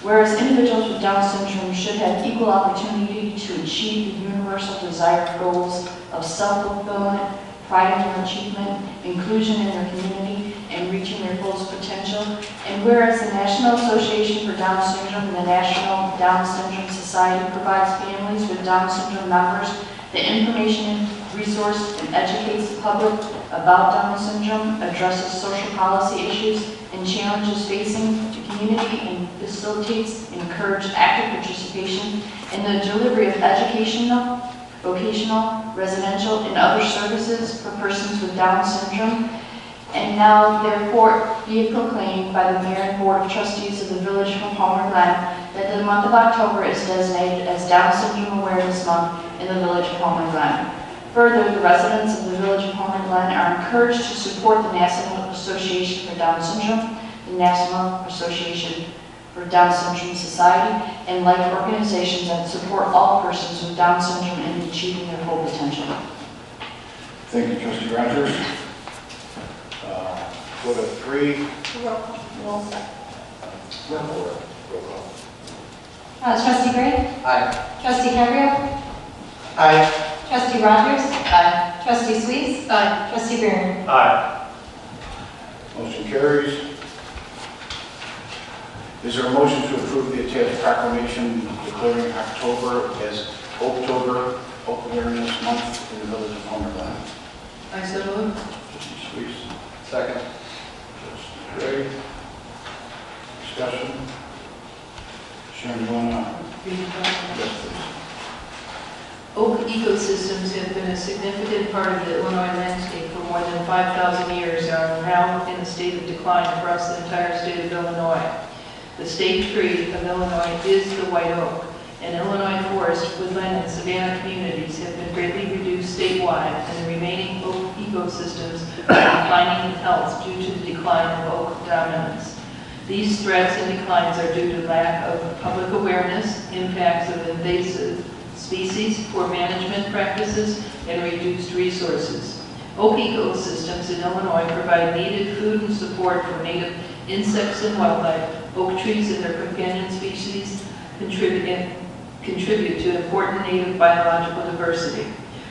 Whereas individuals with Down syndrome should have equal opportunity to achieve the universal desired goals of self-fulfillment, pride in their achievement, inclusion in their community, and reaching their fullest potential. And whereas the National Association for Down Syndrome and the National Down Syndrome Society provides families with Down syndrome members the information, resource, and educates the public about Down syndrome, addresses social policy issues and challenges facing the community, and facilitates and encourages active participation in the delivery of educational, vocational, residential, and other services for persons with Down syndrome. And now, therefore, be it proclaimed by the Mayor and Board of Trustees of the Village of Homer, Glen, that the month of October is designated as Down Syndrome Awareness Month in the Village of Homer, Glen. Further, the residents of the Village of Homer, Glen are encouraged to support the National Association for Down Syndrome, the National Association for Down Syndrome Society, and like organizations that support all persons with Down syndrome in achieving their full potential. Thank you, Trustee Rogers. Go to 3. Roll call. Trustee Gray? Aye. Trustee Cabrio? Aye. Trustee Rogers? Aye. Trustee Suisse? Aye. Trustee Vernon? Aye. Motion carries. Is there a motion to approve the attached proclamation declaring October as October Awareness Month in the Village of Homer, Glen? I so moved. Trustee Suisse. Second. Trustee Gray. Discussion. Sharon, you want to? Yes, please. Oak Ecosystem significant part of the Illinois landscape for more than 5,000 years and are now in a state of decline across the entire state of Illinois. The state tree of Illinois is the white oak, and Illinois forest, woodland, and savanna communities have been greatly reduced statewide, and the remaining oak ecosystems are declining in health due to the decline of oak dominance. These threats and declines are due to lack of public awareness, impacts of invasive species, poor management practices, and reduced resources. Oak ecosystems in Illinois provide needed food and support for native insects and wildlife. Oak trees and their companion species contribute to important native biological diversity.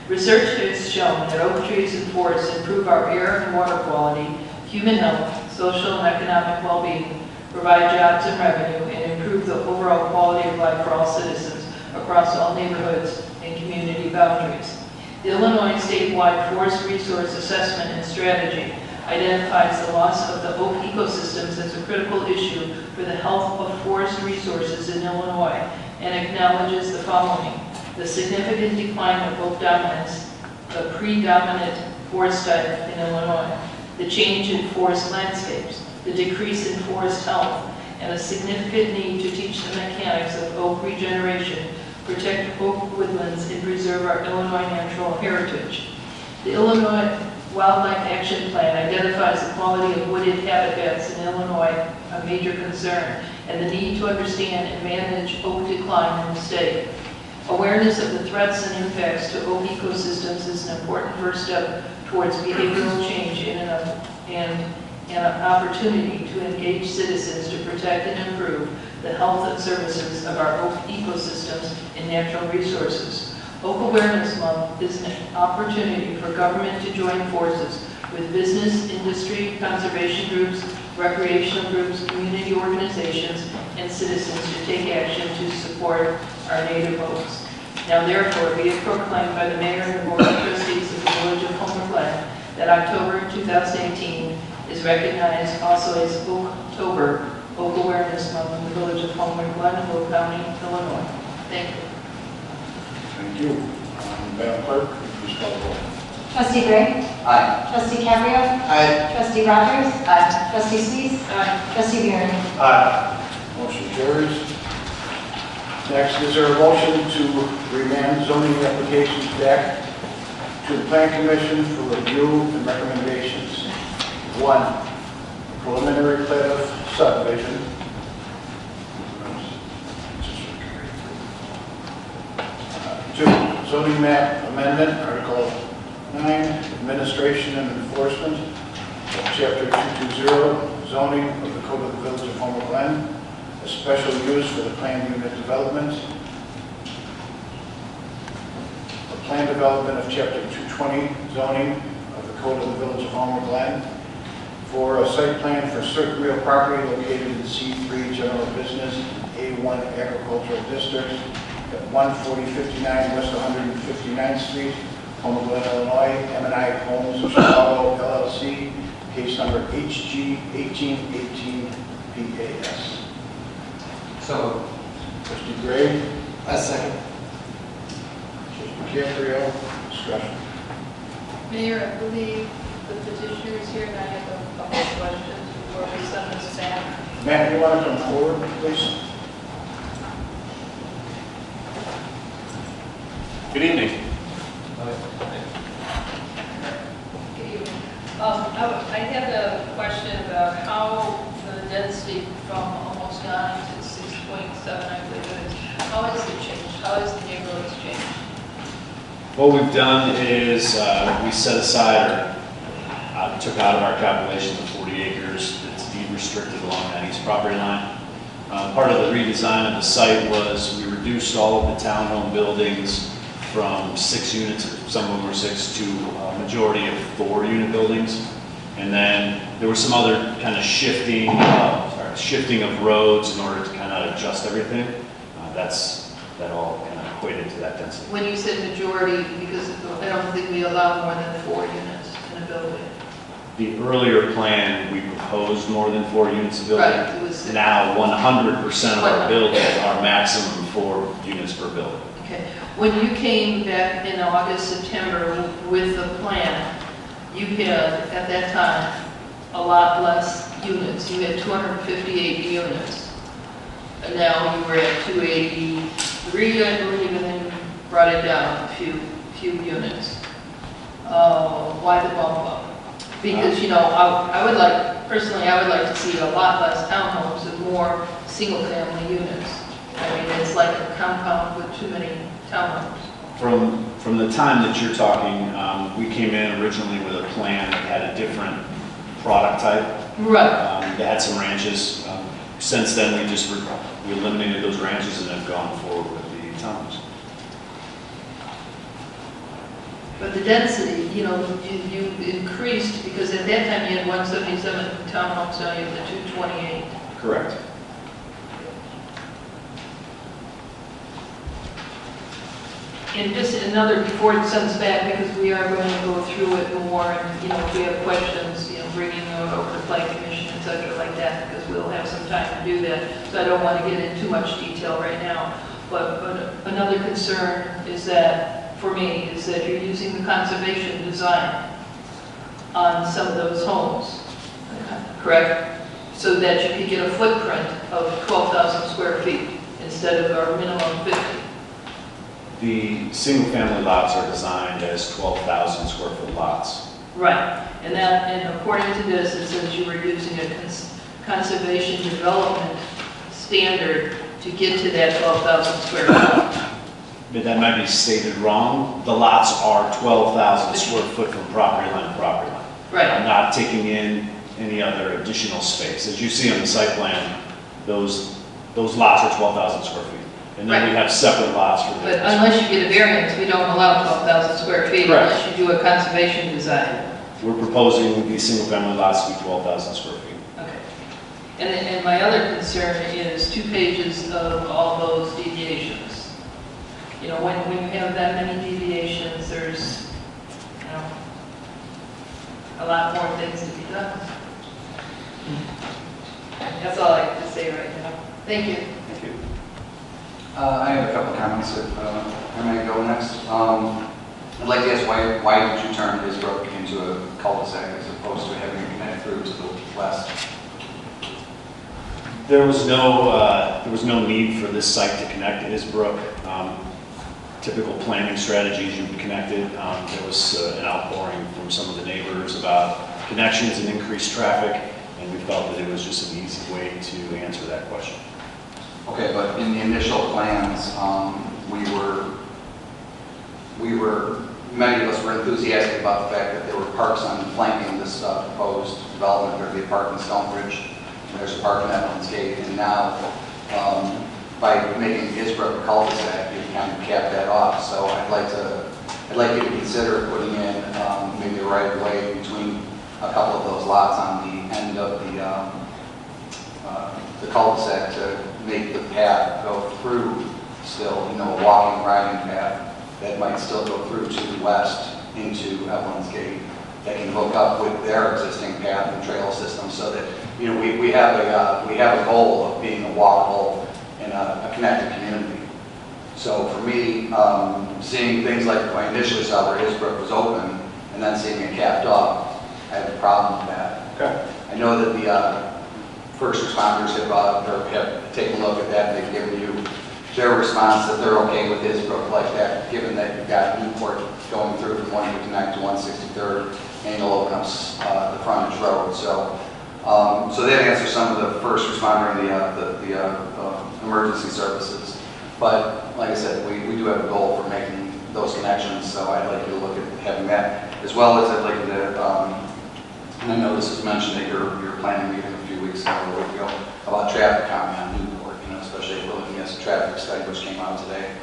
Research has shown that oak trees and forests improve our air and water quality, human health, social and economic well-being, provide jobs and revenue, and improve the overall quality of life for all citizens across all neighborhoods and community boundaries. The Illinois statewide Forest Resource Assessment and Strategy identifies the loss of the oak ecosystems as a critical issue for the health of forest resources in Illinois and acknowledges the following: the significant decline of oak dominance, the predominant forest type in Illinois, the change in forest landscapes, the decrease in forest health, and a significant need to teach the mechanics of oak regeneration, protect oak woodlands, and preserve our Illinois natural heritage. The Illinois Wildlife Action Plan identifies the quality of wooded habitats in Illinois, a major concern, and the need to understand and manage oak decline in the state. Awareness of the threats and impacts to oak ecosystems is an important first step towards behavioral change and an opportunity to engage citizens to protect and improve the health and services of our oak ecosystems and natural resources. Oak Awareness Month is an opportunity for government to join forces with business, industry, conservation groups, recreational groups, community organizations, and citizens to take action to support our native oaks. Now therefore be it proclaimed by the Mayor and the Board of Trustees of the Village of Homer Glen that October 2018 is recognized also as Oaktober, Oak Awareness Month in the Village of Homer Glen, Will County, Illinois. Thank you. Thank you. Madam Clerk, please call the roll. Trustee Gray? Aye. Trustee Cabrio? Aye. Trustee Rogers? Aye. Trustee Suisse? Aye. Trustee Barron? Aye. Motion carries. Next, is there a motion to remand zoning applications back to the Plan Commission for review and recommendations? 1, preliminary plat of subdivision. 2, zoning map amendment, Article 9, administration and enforcement of Chapter 220, zoning of the Code of the Village of Homer Glen, a special use for the planned unit development. A plan development of Chapter 220, zoning of the Code of the Village of Homer Glen, for a site plan for certain real property located in C3 General Business, A1 Agricultural District, at 14059 West 159th Street, Homer Glen, Illinois, M&I Homes of Chicago, LLC, case number HG 1818 PAS. So, Trustee Gray, A second. Trustee Cabrio, discussion. Mayor, I believe the petitioner is here, and I have a couple of questions before we send this back. Matt, you want to come forward, please? Good evening. I had a question about how the density from almost 9 to 6.7, I believe it is. How has it changed? How has the neighborhoods changed? What we've done is we set aside or took out of our calculation the 40 acres that's deed restricted along that east property line. Part of the redesign of the site was we reduced all of the townhome buildings from 6 units, some of them were 6, to a majority of 4-unit buildings. And then there was some other kind of shifting of roads in order to kind of adjust everything. That all kind of equated to that density. When you said majority, because I don't think we allow more than 4 units in a building. The earlier plan, we proposed more than 4 units of building. Right, it was now 100% of our buildings are maximum 4 units per building. Okay. When you came back in August, September with the plan, you had, at that time, a lot less units. You had 258 units. And now you were at 283, I believe, and then you brought it down a few units. Why the bump up? Because, you know, I would like, personally, I would like to see a lot less townhomes and more single-family units. I mean, it's like a compound with too many townhomes. From the time that you're talking, we came in originally with a plan that had a different product type. Right. That had some ranches. Since then, we eliminated those ranches and have gone forward with the townhomes. But the density, you know, you increased, because at that time you had 177 townhomes, now you have the 228. Correct. And just another, before it sends back, because we are going to go through it more, and, you know, if we have questions, you know, bringing it over to Plan Commission, et cetera, like that, because we'll have some time to do that. So I don't want to get into too much detail right now. But another concern is that, for me, is that you're using the conservation design on some of those homes, correct? So that you could get a footprint of 12,000 square feet instead of our minimum 50. The single-family lots are designed as 12,000 square foot lots. Right, and according to this, it says you were using a conservation development standard to get to that 12,000 square foot. But that might be stated wrong. The lots are 12,000 square foot from property line to property line. Right. I'm not taking in any other additional space. As you see on the site plan, those lots are 12,000 square feet. And then we have separate lots for But unless you get a variance, we don't allow 12,000 square feet. Correct. Unless you do a conservation design. We're proposing these single-family lots to be 12,000 square feet. Okay. And my other concern is 2 pages of all those deviations. You know, when you have that many deviations, there's, you know, a lot more things to be done. That's all I have to say right now. Thank you. Thank you. I have a couple comments if I may go next. I'd like to ask why did you turn this road into a cul-de-sac as opposed to having it connect through to the west? There was no need for this site to connect to Isbrook. Typical planning strategies, you connect it. There was an outpouring from some of the neighbors about connections and increased traffic, and we felt that it was just an easy way to answer that question. Okay, but in the initial plans, many of us were enthusiastic about the fact that there were parks on flanking this proposed development. There'd be a park in Stonebridge, and there's a park in Evelyn's Gate, and now by making Isbrook a cul-de-sac, you kind of cap that off. So I'd like you to consider putting in maybe a right of way between a couple of those lots on the end of the cul-de-sac to make the path go through still, you know, a walking, riding path that might still go through to the west into Evelyn's Gate that can hook up with their existing path and trail system so that, you know, we have a goal of being a walkable and a connected community. So for me, seeing things like I initially saw where Isbrook was open and then seeing it capped off, I have a problem with that. Okay. I know that the first responders have taken a look at that and they've given you their response that they're okay with Isbrook like that, given that you've got Newport going through from 1 to connect to 163rd and you'll open up the frontage road. So that answers some of the first responder and the emergency services. But like I said, we do have a goal for making those connections, so I'd like you to look at having that, as well as I'd like you to, and I know this was mentioned at your planning meeting a few weeks ago, about traffic calming on Newport, you know, especially if we're looking at the traffic study which came out today.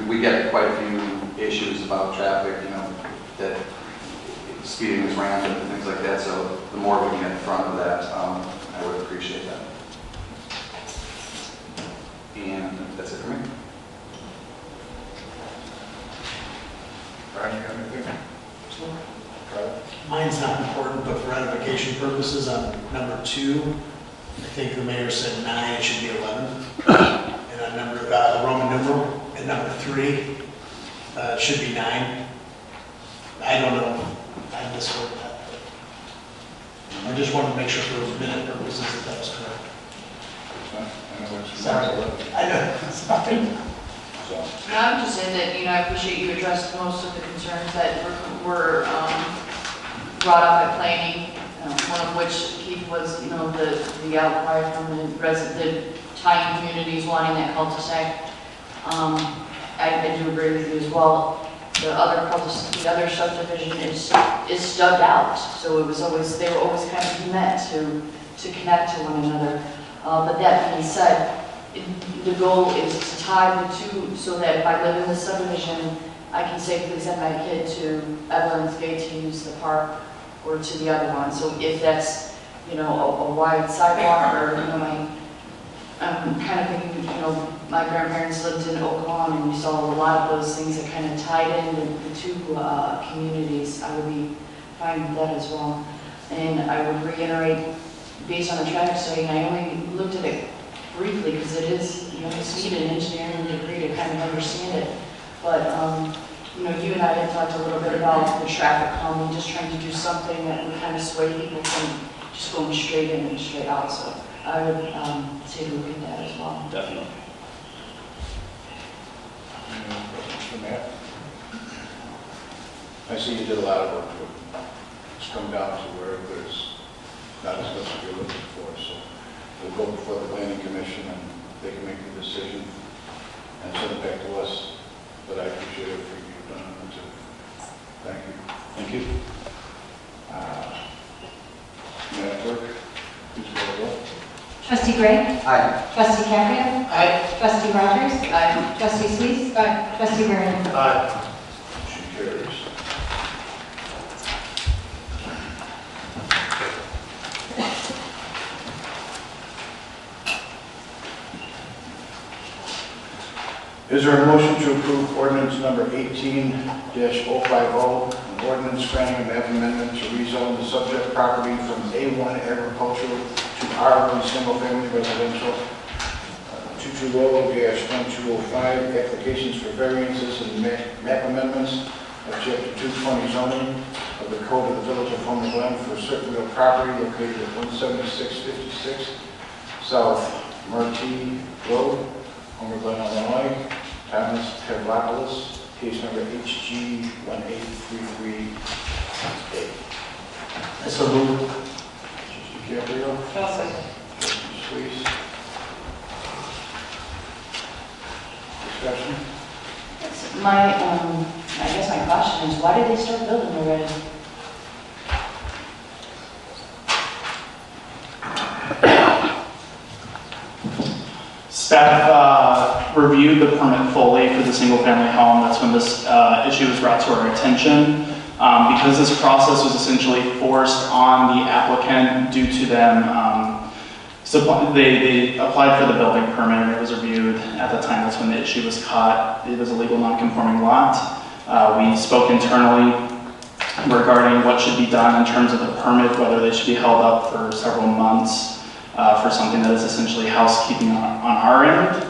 We get quite a few issues about traffic, you know, that speeding is rampant and things like that, so the more we can get in front of that, I would appreciate that. And that's it for me. Brian, you got anything? Mine's not important, but for ratification purposes, on number 2, I think the mayor said 9, it should be 11. And on number, Roman numeral, And number 3 should be 9. I don't know. I misheard that. But I just wanted to make sure for minute purposes that was correct. I know it's Sorry. I know. Sorry. So, No, I'm just saying that, I appreciate you addressed most of the concerns that were brought up at planning, one of which, Keith, was, the outcry from the tying communities wanting that cul-de-sac. I do agree with you as well. The other subdivision is stubbed out, so they were always kind of meant to connect to one another. But that being said, the goal is to tie the two so that if I live in the subdivision, I can safely send my kid to Evelyn's Gate to use the park or to the other one. So if that's, a wide sidewalk or, I'm kind of thinking, my grandparents lived in Oak Lawn and we saw a lot of those things that kind of tied in the two communities. I would be fine with that as well. And I would reiterate, based on the traffic study, and I only looked at it briefly because it is, you need an engineering degree to kind of understand it. But, you and I had talked a little bit about the traffic calming, just trying to do something that would kind of sway people from just going straight in and straight out. So I would say to look at that as well. Definitely. any other questions for Matt? I see you did a lot of work to it. It's come down to where there's not as much as you're looking for, so we'll go before the planning commission and they can make the decision and send it back to us. But I appreciate everything you've done on it too. Thank you. Thank you. Madam Clerk, please call the roll. Trustee Gray? Aye. Trustee Caprio? Aye. Trustee Rogers? Aye. Trustee Sluis? Aye. Trustee Vernon? Aye. Motion carries. Is there a motion to approve ordinance number 18-050, an ordinance granting a map amendment to rezone the subject property from A1 agricultural to R1 single-family residential, 220-1205, applications for variances and map amendments of Chapter 220 zoning of the Code of the Village of Homer Glen for certain real property located at 17656 South Marti Road, Homer Glen, Illinois. Thomas Pavlopoulos, case number HG 1833A. I so moved. Trustee Caprio. Trustee Sluis. Discussion? I guess my question is, why did they start building already? Staff reviewed the permit fully for the single-family home. That's when this issue was brought to our attention. Because this process was essentially forced on the applicant due to them, they applied for the building permit and it was reviewed. At the time, that's when the issue was caught. It was a legal non-conforming lot. We spoke internally regarding what should be done in terms of the permit, whether they should be held up for several months for something that is essentially housekeeping on our end.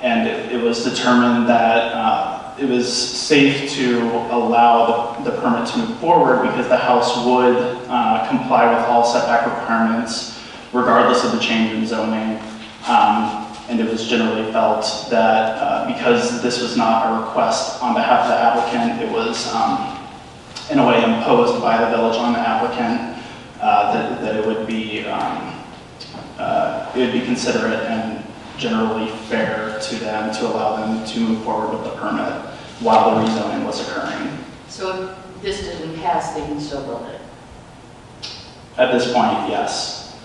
And it was determined that it was safe to allow the permit to move forward because the house would comply with all setback requirements regardless of the change in zoning. And it was generally felt that because this was not a request on behalf of the applicant, it was in a way imposed by the village on the applicant, that it would be considerate and generally fair to them to allow them to move forward with the permit while the rezoning was occurring. So if this didn't pass, they can still build it? At this point, yes.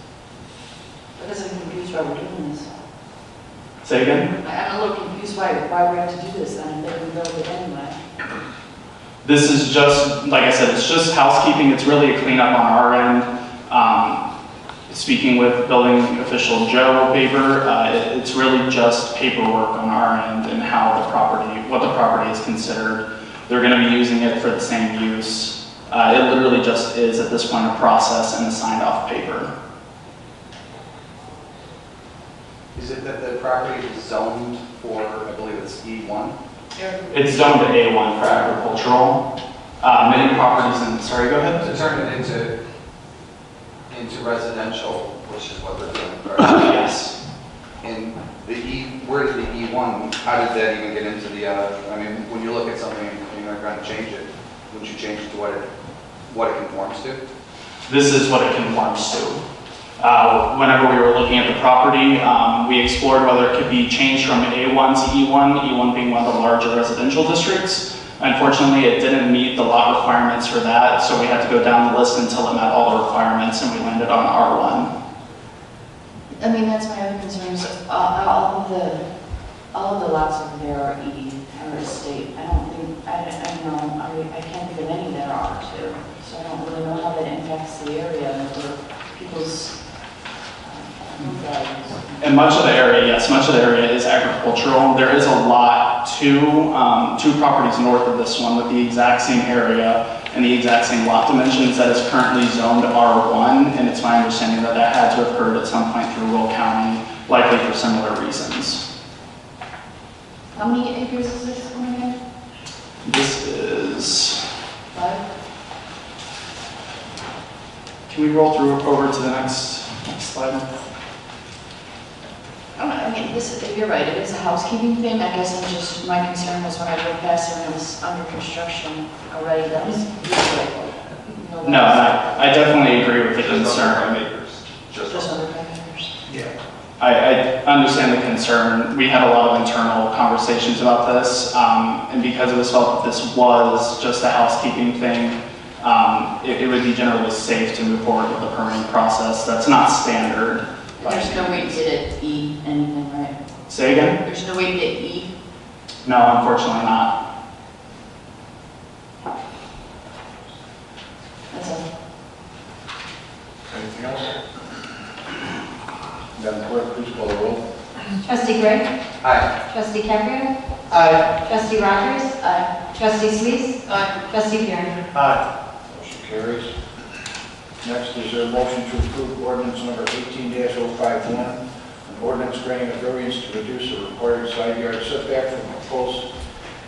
Because I'm confused why we're doing this. Say again? I'm a little confused why we have to do this then, if they can build it anyway. This is just, like I said, it's just housekeeping. It's really a cleanup on our end. Speaking with building official Joe Baber, it's really just paperwork on our end and how what the property is considered. They're going to be using it for the same use. It literally just is at this point a process and a signed off paper. Is it that the property is zoned for, I believe it's E1? It's zoned to A1 for agricultural. Many properties in, sorry, go ahead. To turn it into residential, which is what they're doing, correct? Yes. And the where did the E1, how did that even get into the, I mean, when you look at something and you're going to change it, wouldn't you change it to what it conforms to? This is what it conforms to. Whenever we were looking at the property, we explored whether it could be changed from A1 to E1, E1 being one of the larger residential districts. Unfortunately, it didn't meet the lot requirements for that, so we had to go down the list until it met all the requirements, and we landed on R1. I mean, that's my other concern is all of the lots over there are E or estate. I don't think, I can't think of any that are R2. So I don't really know how that impacts the area or people's values. And much of the area, yes, much of the area is agricultural. There is a lot, two properties north of this one with the exact same area and the exact same lot dimensions that is currently zoned R1, and it's my understanding that that had to have occurred at some point through Will County, likely for similar reasons. How many acres is this one again? This is, 5? can we roll through over to the next slide? I mean, you're right, it is a housekeeping thing. I guess my concern was when I drove past there and it was under construction already, that was beautiful. No, I definitely agree with the concern. Just under 5 acres. Yeah. I understand the concern. We had a lot of internal conversations about this, and because it was felt that this was just a housekeeping thing, it would be generally safe to move forward with the permitting process. That's not standard. There's no way to get at E anything, right? Say again? There's no way to get E? No, unfortunately not. That's all. Anything else? Madam Clerk, please call the roll. Trustee Gray? Aye. Trustee Caprio? Aye. Trustee Rogers? Aye. Trustee Sluis? Aye. Trustee Fiorni? Aye. Motion carries. Next is a motion to approve ordinance number 18-051, an ordinance granting a variance to reduce the required side yard setback from a proposed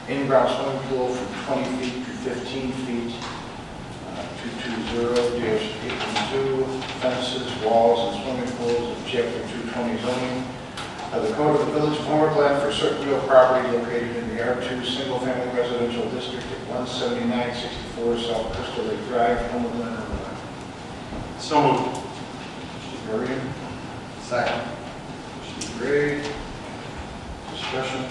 in-ground swimming pool from 20 feet to 15 feet, 220-82, fences, walls, and swimming pools of Chapter 220 zoning of the Code of the Village of Homer, Glen for certain real property located in the R2 Single Family Residential District at 17964 South Crystal Lake Drive, Homer, Glen, Illinois. So moved. Mr. Dorian? Second. Mr. Gray? Discussion?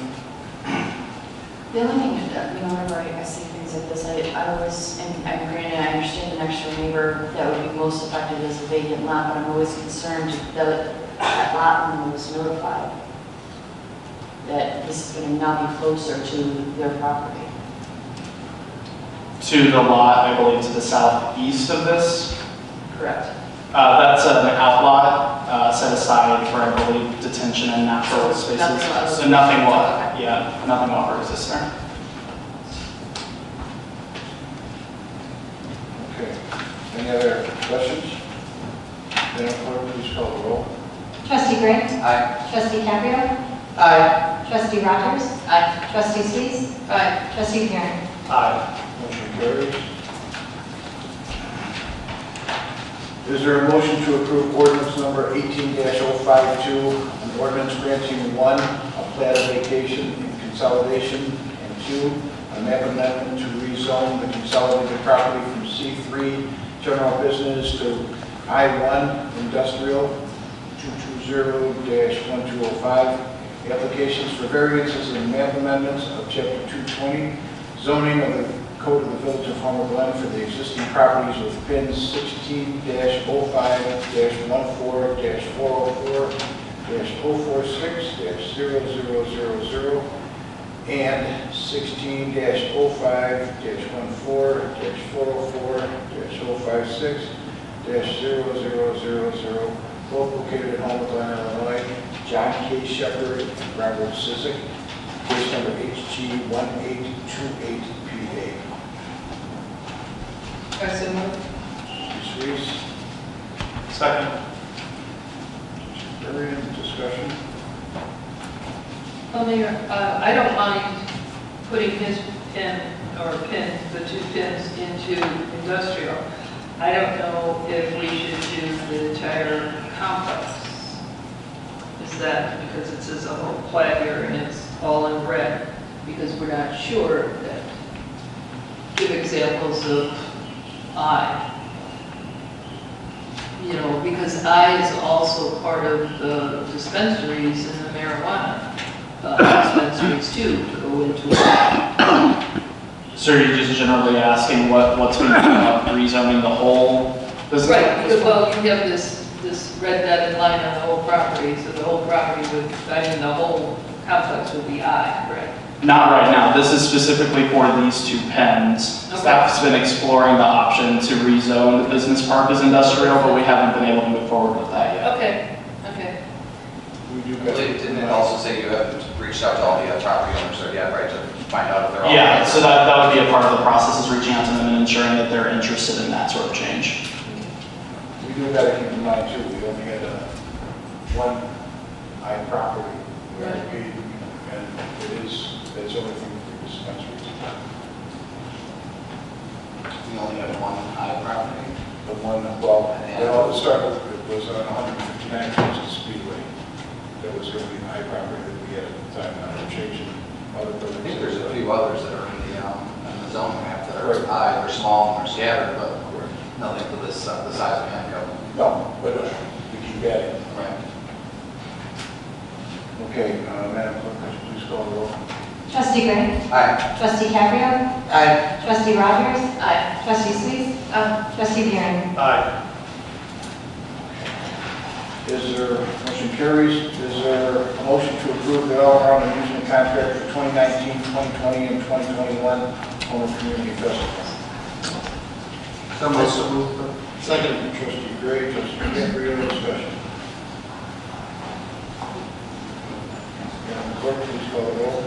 The only thing that, whenever I see things like this, I always, and granted, I understand the next door neighbor that would be most affected as a vacant lot, but I'm always concerned that that lot owner was notified that this is going to now be closer to their property. To the lot, I believe, to the southeast of this. Correct. That's an outlot set aside for, I believe, detention and natural spaces. So nothing will, yeah, nothing will ever exist there. Okay. Any other questions? Madam Clerk, please call the roll. Trustee Gray? Aye. Trustee Caprio? Aye. Trustee Rogers? Aye. Trustee Sluis? Aye. Trustee Fiorni? Aye. Motion carries. Is there a motion to approve ordinance number 18-052, an ordinance granting 1, a plat of vacation in consolidation, and 2, a map amendment to rezone the consolidated property from C3 general business to I1 industrial 220-1205. Applications for variances and map amendments of Chapter 220, zoning of the Code of the Village of Homer, Glen for the existing properties with pins 16-05-104-404-046-0000 and 16-05-14-404-056-0000, both located at Homer, Glen, Illinois. John K. Shepherd and Robert Sizik, case number HG1828PA. I so moved. Mr. Reese, Second. Mr. Dorian, discussion. Well, Mayor, I don't mind putting his pin, the 2 pins into industrial. I don't know if we should do the entire complex. Is that because it says a whole plat here and it's all in red? Because we're not sure that, give examples of I. You know, because I is also part of the dispensaries and the marijuana dispensaries too, to go into it. So you're just generally asking what's been rezoning the whole business? Right, because, well, you have this red dotted line on the whole property, so the whole property would, the whole complex would be I, correct? Not right now. This is specifically for these 2 pens. Okay. Staff's been exploring the option to rezone the business park as industrial, but we haven't been able to move forward with that yet. Okay, okay. We do I believe, didn't it also say you have reached out to all the property owners, or yeah, right, to find out if they're all? Yeah, so that would be a part of the process, is reaching out to them and ensuring that they're interested in that sort of change. We do got to keep in mind too, we only had one I property. Right. And it's only from the dispensaries. We only have one I property. The one, well, the start with it was on 159 Kansas Speedway. That was going to be an I property that we had at the time, now we're changing other buildings. I think there's a few others that are in the zone map that are I, they're small and they're scattered, but nothing to this, the size of Hancock. No, but we keep adding. Right. Okay, Madam Clerk, could you please call the roll? Trustee Gray. Aye. Trustee Caprio. Aye. Trustee Rogers. Aye. Trustee Suisse. Trustee Buren. Aye. Is there, motion carries, is there a motion to approve the all-around amusement contract for 2019, 2020, and 2021 Homer Community Festival? So moved. Second. Trustee Gray, Trustee Caprio, discussion. Madam Clerk, please call the roll.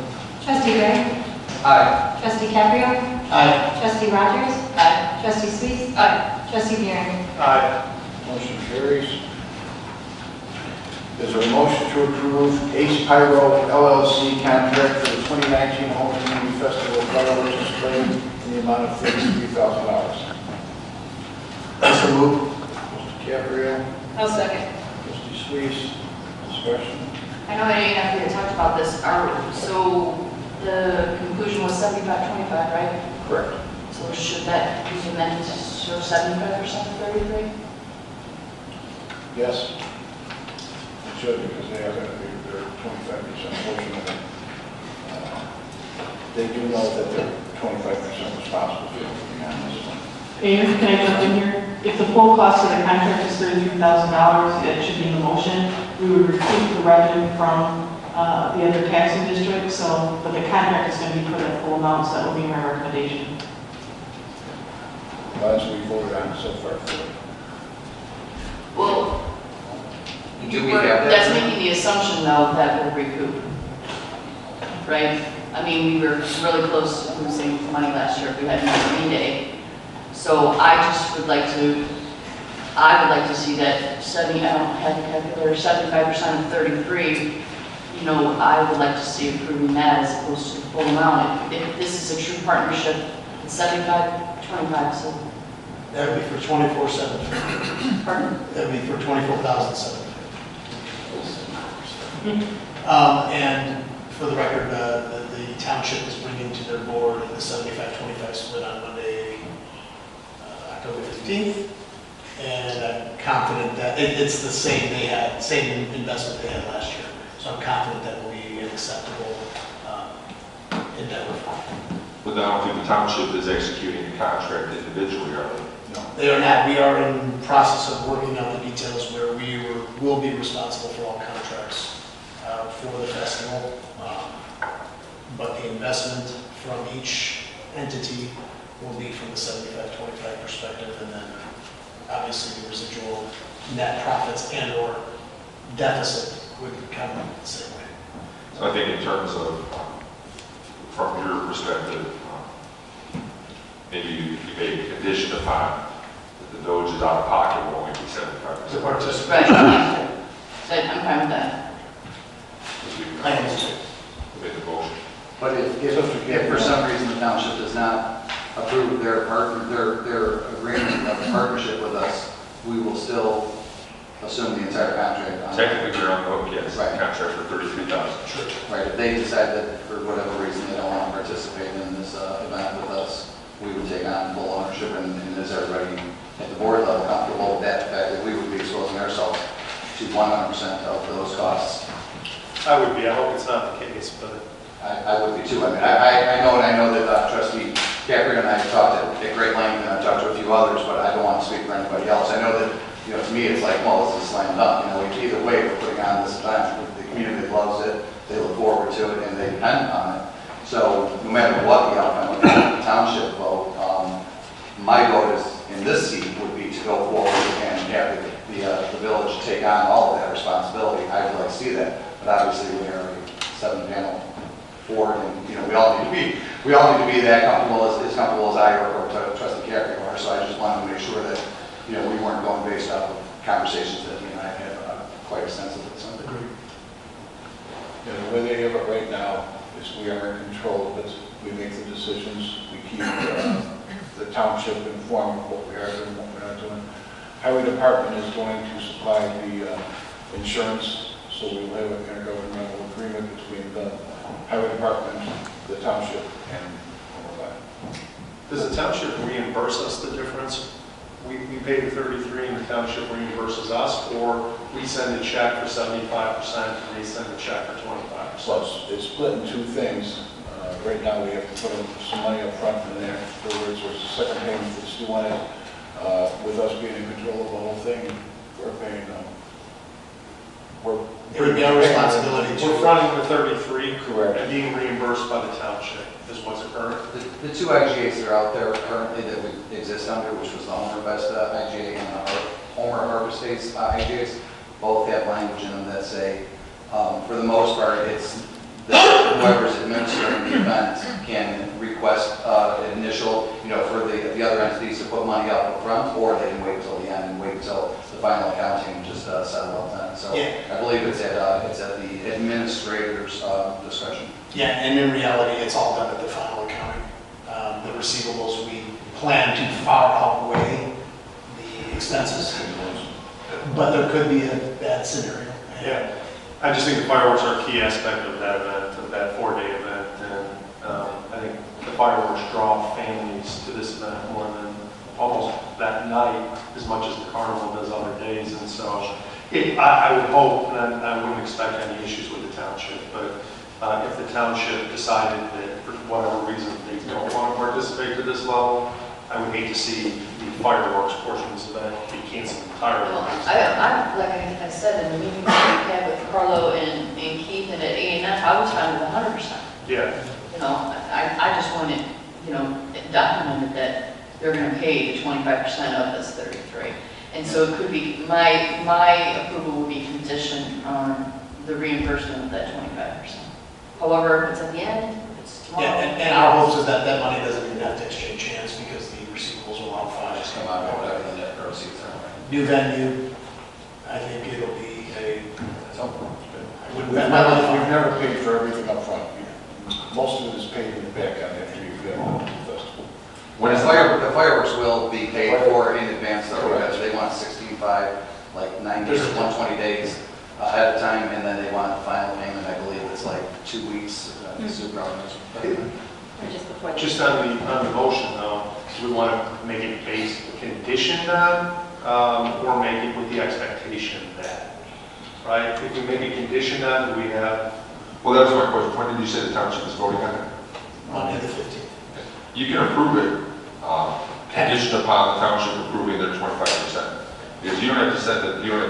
Trustee Gray. Aye. Trustee Caprio. Aye. Trustee Rogers. Aye. Trustee Suisse. Aye. Trustee Buren. Aye. Motion carries. Is there a motion to approve Ace Pyro LLC contract for the 2019 Home Community Festival fireworks display in the amount of $33,000? So moved. Trustee Caprio, I'll second. Trustee Suisse, discussion. I know I didn't have to talk about this, so the conclusion was 75-25, right? Correct. So should that be amended to show 75% of 33? Yes. It should, because they have their 25% portion of it. They do know that they're 25% responsible for it, on this one. Mayor, can I jump in here? If the full cost of the contract is $33,000, it should be in the motion. We would recoup the revenue from the other taxing districts, but the contract is going to be put at full amount, so that will be my recommendation. As we voted on so far for it. Well, Do we have that? that's making the assumption though that we'll recoup, right? I mean, we were really close to losing money last year if we had no rain day. So I would like to see that 70, I don't have the calculator, 75% of 33, you know, I would like to see approving that as opposed to the full amount. If this is a true partnership, it's 75-25, so. That would be for 24/7. Pardon? That would be for 24,007. And for the record, the township is bringing to their board the 75-25 split on Monday, October 15th. And I'm confident that it's the same same investment they had last year. So I'm confident that will be an acceptable endeavor. But I don't think the township is executing the contract individually, are they? No, they are not. We are in the process of working out the details where we will be responsible for all contracts for the festival. But the investment from each entity will be from the 75-25 perspective, and then obviously the residual net profits and or deficit would come the same way. So I think in terms of, from your perspective, maybe you make a condition upon that the village is out of pocket will only be 75%. To participate. Right, I'm fine with that. I understand. made the motion. But if for some reason the township does not approve their agreement of partnership with us, we will still assume the entire contract. Technically, you're on the hook, yes. Right. Contract for $33,000. Sure. Right, if they decide that for whatever reason they don't want to participate in this event with us, we would take on full ownership, and is everybody at the board level comfortable with that fact that we would be exposing ourselves to 100% of those costs? I would be. I hope it's not the case, but I would be too. I mean, I know that Trustee Capri and I have talked at great length, and I've talked to a few others, but I don't want to speak for anybody else. I know that, to me, it's like, well, it's a slam dunk. Either way, we're putting on this event. The community loves it. They look forward to it, and they depend on it. So no matter what the outcome of the township vote, my vote is in this seat would be to go forward and have the village take on all of that responsibility. I would like to see that, but obviously we are a 7-panel board, and we all need to be that comfortable as comfortable as I or Trustee Capri are. So I just wanted to make sure that we weren't going based off of conversations that I had quite extensively. So Agreed. The way they have it right now is we are in control of it. We make the decisions. We keep the township informed of what we are doing, what we're not doing. Highway Department is going to supply the insurance, so we will have an intergovernmental agreement between the Highway Department, the township, and Glen. does the township reimburse us the difference? We pay the 33 and the township reimburses us, or we send a check for 75% and they send a check for 25%? Plus, it's split in two things. Right now, we have to put some money up front, and then afterwards, there's a second payment that's due on it. With us being in control of the whole thing, we're paying them. It would be our responsibility to. We're fronting the 33 Correct. and being reimbursed by the township is what's occurring. the two IGAs that are out there currently that we exist under, which was the Homer Best IGA and the Homer Harbor States IGAs, both have language in them that say, for the most part, it's whoever's administering the event can request an initial, for the other entities to put money up front, or they can wait until the end and wait until the final accounting and just settle up then. So I believe it's at the administrator's discretion. Yeah, and in reality, it's all done at the final accounting. The receivables, we plan to far outweigh the expenses, but there could be a bad scenario. Yeah, I just think the fireworks are a key aspect of that event, of that 4-day event, and I think the fireworks draw families to this event more than almost that night as much as the carnival does other days, and so I would hope, and I wouldn't expect any issues with the township, but if the township decided that for whatever reason they don't want to participate to this level, I would hate to see the fireworks portion of this event be canceled entirely. Well, like I said, in the meeting that we had with Carlo and Keith and at A&F, I was fine with 100%. Yeah. I just wanted, documented that they're going to pay the 25% of this 33. And so it could be, my approval would be conditioned on the reimbursement of that 25%. However, if it's at the end, if it's tomorrow. Yeah, and our hopes is that that money doesn't even have to exchange hands because the receivables will all fine. Just come out of whatever the net proceeds are. New venue, I think it'll be I wouldn't bet We've my life on it. never paid for everything up front. Most of it is paid in the back end after you've got the festival. When the fireworks will be paid for in advance, though, because they want 65, like 90 or 120 days ahead of time, and then they want the final payment. I believe it's like 2 weeks. Just on the motion, though, do we want to make it based conditioned on, or make it with the expectation that, right? If we make it conditioned on, do we have? Well, that was my question. When did you say the township is voting on it? Monday the 15th. You can approve it, conditioned upon the township approving their 25%. Because you don't have to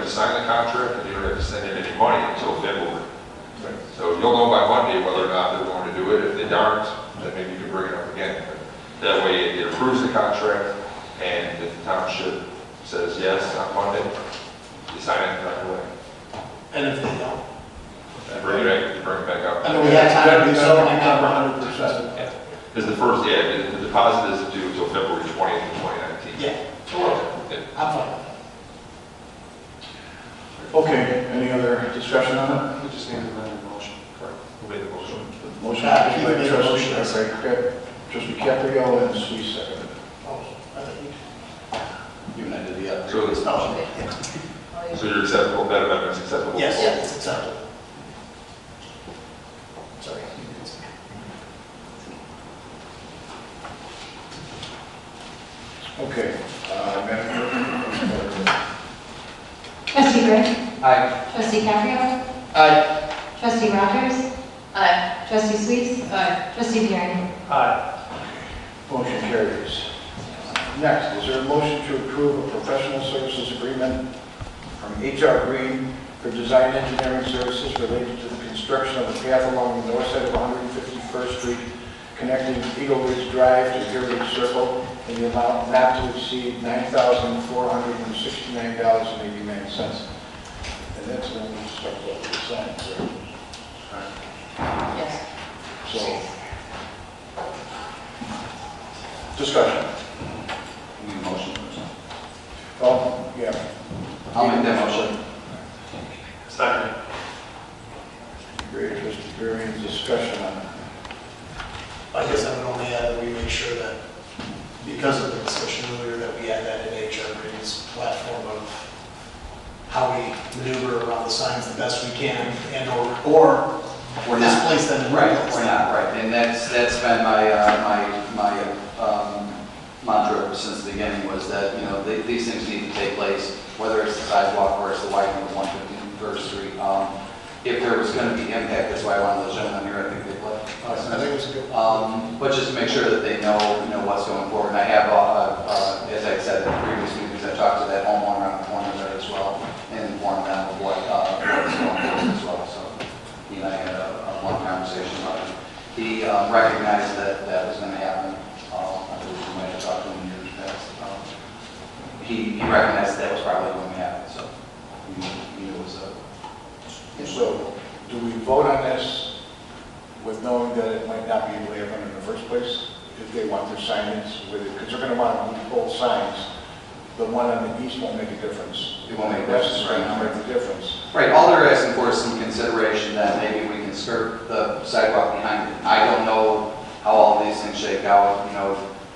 sign the contract, and you don't have to send in any money until February. So you'll know by Monday whether or not they're going to do it. If they aren't, then maybe you can bring it up again. But that way it approves the contract, and if the township says yes on Monday, you sign it right away. And if they don't? You bring it back up. I mean, we have time to do so, and I cover 100%. Yeah. Because the deposit isn't due until February 20th of 2019. Yeah, Yeah. I'm fine with that. Okay, any other discussion on it? We just need to amend the motion, correct? Who made the motion? Motion He made by made the trustee, motion. trustee Caprio and Sweet seconded. Oh, I thought You and I did the other. So it's- Oh, So you're acceptable, that amendment's acceptable? yes, Yeah. it's acceptable. Sorry. Okay, Madam Clerk. Trustee Burden? Aye. Trustee Caprio? Aye. Trustee Rogers? Aye. Trustee Sweets? Aye. Trustee Barron? Aye. Motion carries. Next, is there a motion to approve a professional services agreement from HR Green for design engineering services related to the construction of a path along the north side of 151st Street connecting Eagle Ridge Drive to Deer Ridge Circle in the amount not to exceed $9,469.89. And that's when we start with the signs, right? Yes. So, discussion. Need a motion. Oh, yeah. I'll make that motion. Second. Great, Trustee Varian, discussion on it. I guess I would only add that we make sure that, because of the discussion earlier, that we add that in HR Green's platform of how we maneuver around the signs the best we can, and or We're not. displace them in Right, replace we're them. not, right. And that's been my mantra since the beginning was that, you know, these things need to take place, whether it's the sidewalk or it's the widening of 151st Street. If there was going to be impact, that's why I wanted those gentlemen here, I think they left. I think it's good. But just to make sure that they know, what's going forward. And I have, as I said in previous meetings, I talked to that homeowner around the corner there as well and informed them of what's going forward as well. So he and I had a long conversation about it. He recognized that that was going to happen. I believe we might have talked to him in years past. He recognized that was probably going to happen. So he knew it was a... So, do we vote on this with knowing that it might not be able to happen in the first place? If they want their signage with it, because they're going to want to move both signs. The one on the east won't make a difference. It won't make a The west difference is right going now. to make the difference. Right, all they're asking for is some consideration that maybe we can skirt the sidewalk behind it. I don't know how all these things shake out,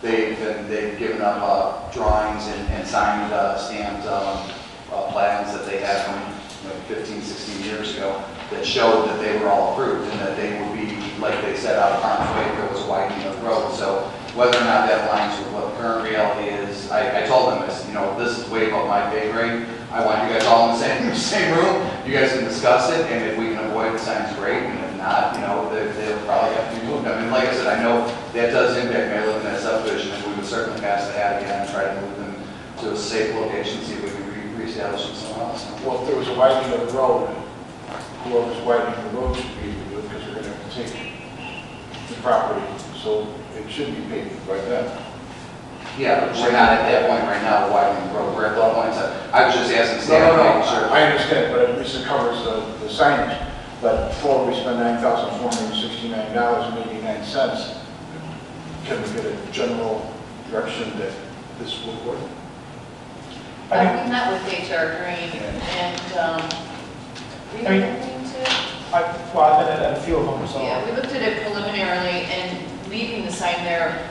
they've given up drawings and signed, stamped plans that they had from 15, 16 years ago that showed that they were all approved and that they would be, like they said, out of harm's way if there was a widening of the road. So whether or not that aligns with what the current reality is, I told them, this is way above my pay grade. I want you guys all in the same room. You guys can discuss it, and if we can avoid the signs, great. And if not, they'll probably have to be moved. I mean, like I said, I know that does impact me. I live in that subdivision, and we would certainly pass the hat again and try to move them to a safe location, see if we can reestablish them somewhere else. Well, if there was a widening of the road, whoever's widening the road should be able to do it because they're going to have to take the property. So it should be paid right then. Yeah, but we're not at that point right now, widening the road. We're at the point that, I was just asking staff to make sure. I understand, but at least it covers the signage. But before we spend $9,469.89, can we get a general direction that this will work? We met with HR Green and, were you looking into? I've been at a few of them, so. Yeah, we looked at it preliminarily and leaving the sign there,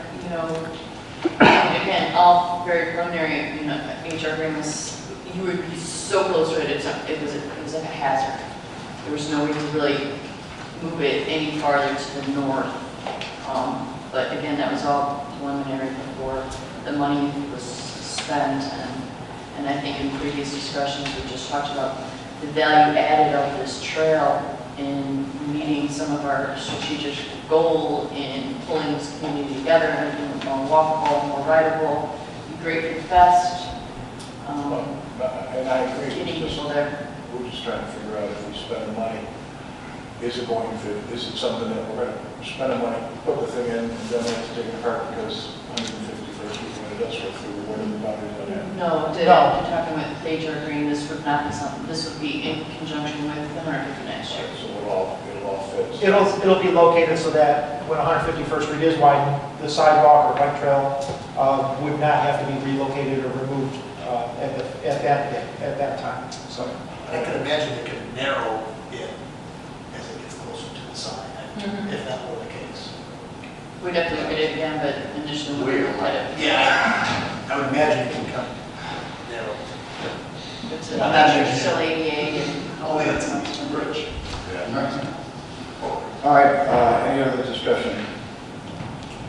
again, all very preliminary, HR Green was, you would be so close to it, it was like a hazard. There was no way to really move it any farther to the north. But again, that was all preliminary before the money was spent. And I think in previous discussions, we just talked about the value added of this trail in meeting some of our strategic goal in pulling this community together and making it more walkable, more rideable, be great for the fest. And I agree. Getting people there. We're just trying to figure out if we spend the money, is it something that we're going to spend the money, put the thing in, and then we have to take it apart because 151st Street when it does go through, what are the boundaries on that? No, you're talking with HR Green, this would not be something, this would be in conjunction with the 150 next year. So it'll all fit. It'll be located so that when 151st Street is widened, the sidewalk or bike trail would not have to be relocated or removed at that time. So I can imagine it could narrow it as it gets closer to the sign. if that were the case. We'd have to look at it again, but initially we looked at it. Yeah, I would imagine it can come narrow. It's I'm not sure. still 88 and all Only that that's stuff. a bridge. All right, any other discussion?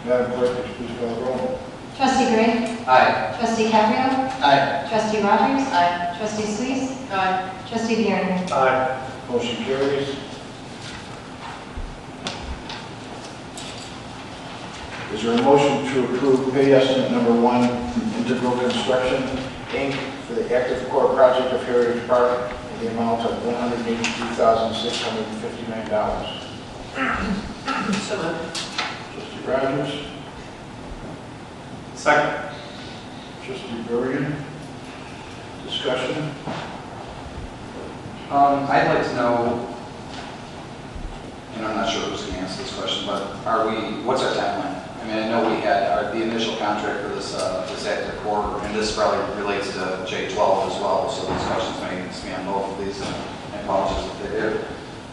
Madam Clerk, please call the roll. Trustee Gray? Aye. Trustee Caprio? Aye. Trustee Rogers? Aye. Trustee Sluis? Aye. Trustee Aaron? Aye. Motion carries. Is there a motion to approve pay estimate number 1 from Integral Construction, Inc. for the active core project of Heritage Park in the amount of $182,659? So moved. Trustee Rogers? Second. Trustee Bergen? Discussion? I'd like to know, and I'm not sure who's going to answer this question, but what's our timeline? I mean, I know we had the initial contract for this active core, and this probably relates to J12 as well, so these questions may span both of these, and I apologize if they did.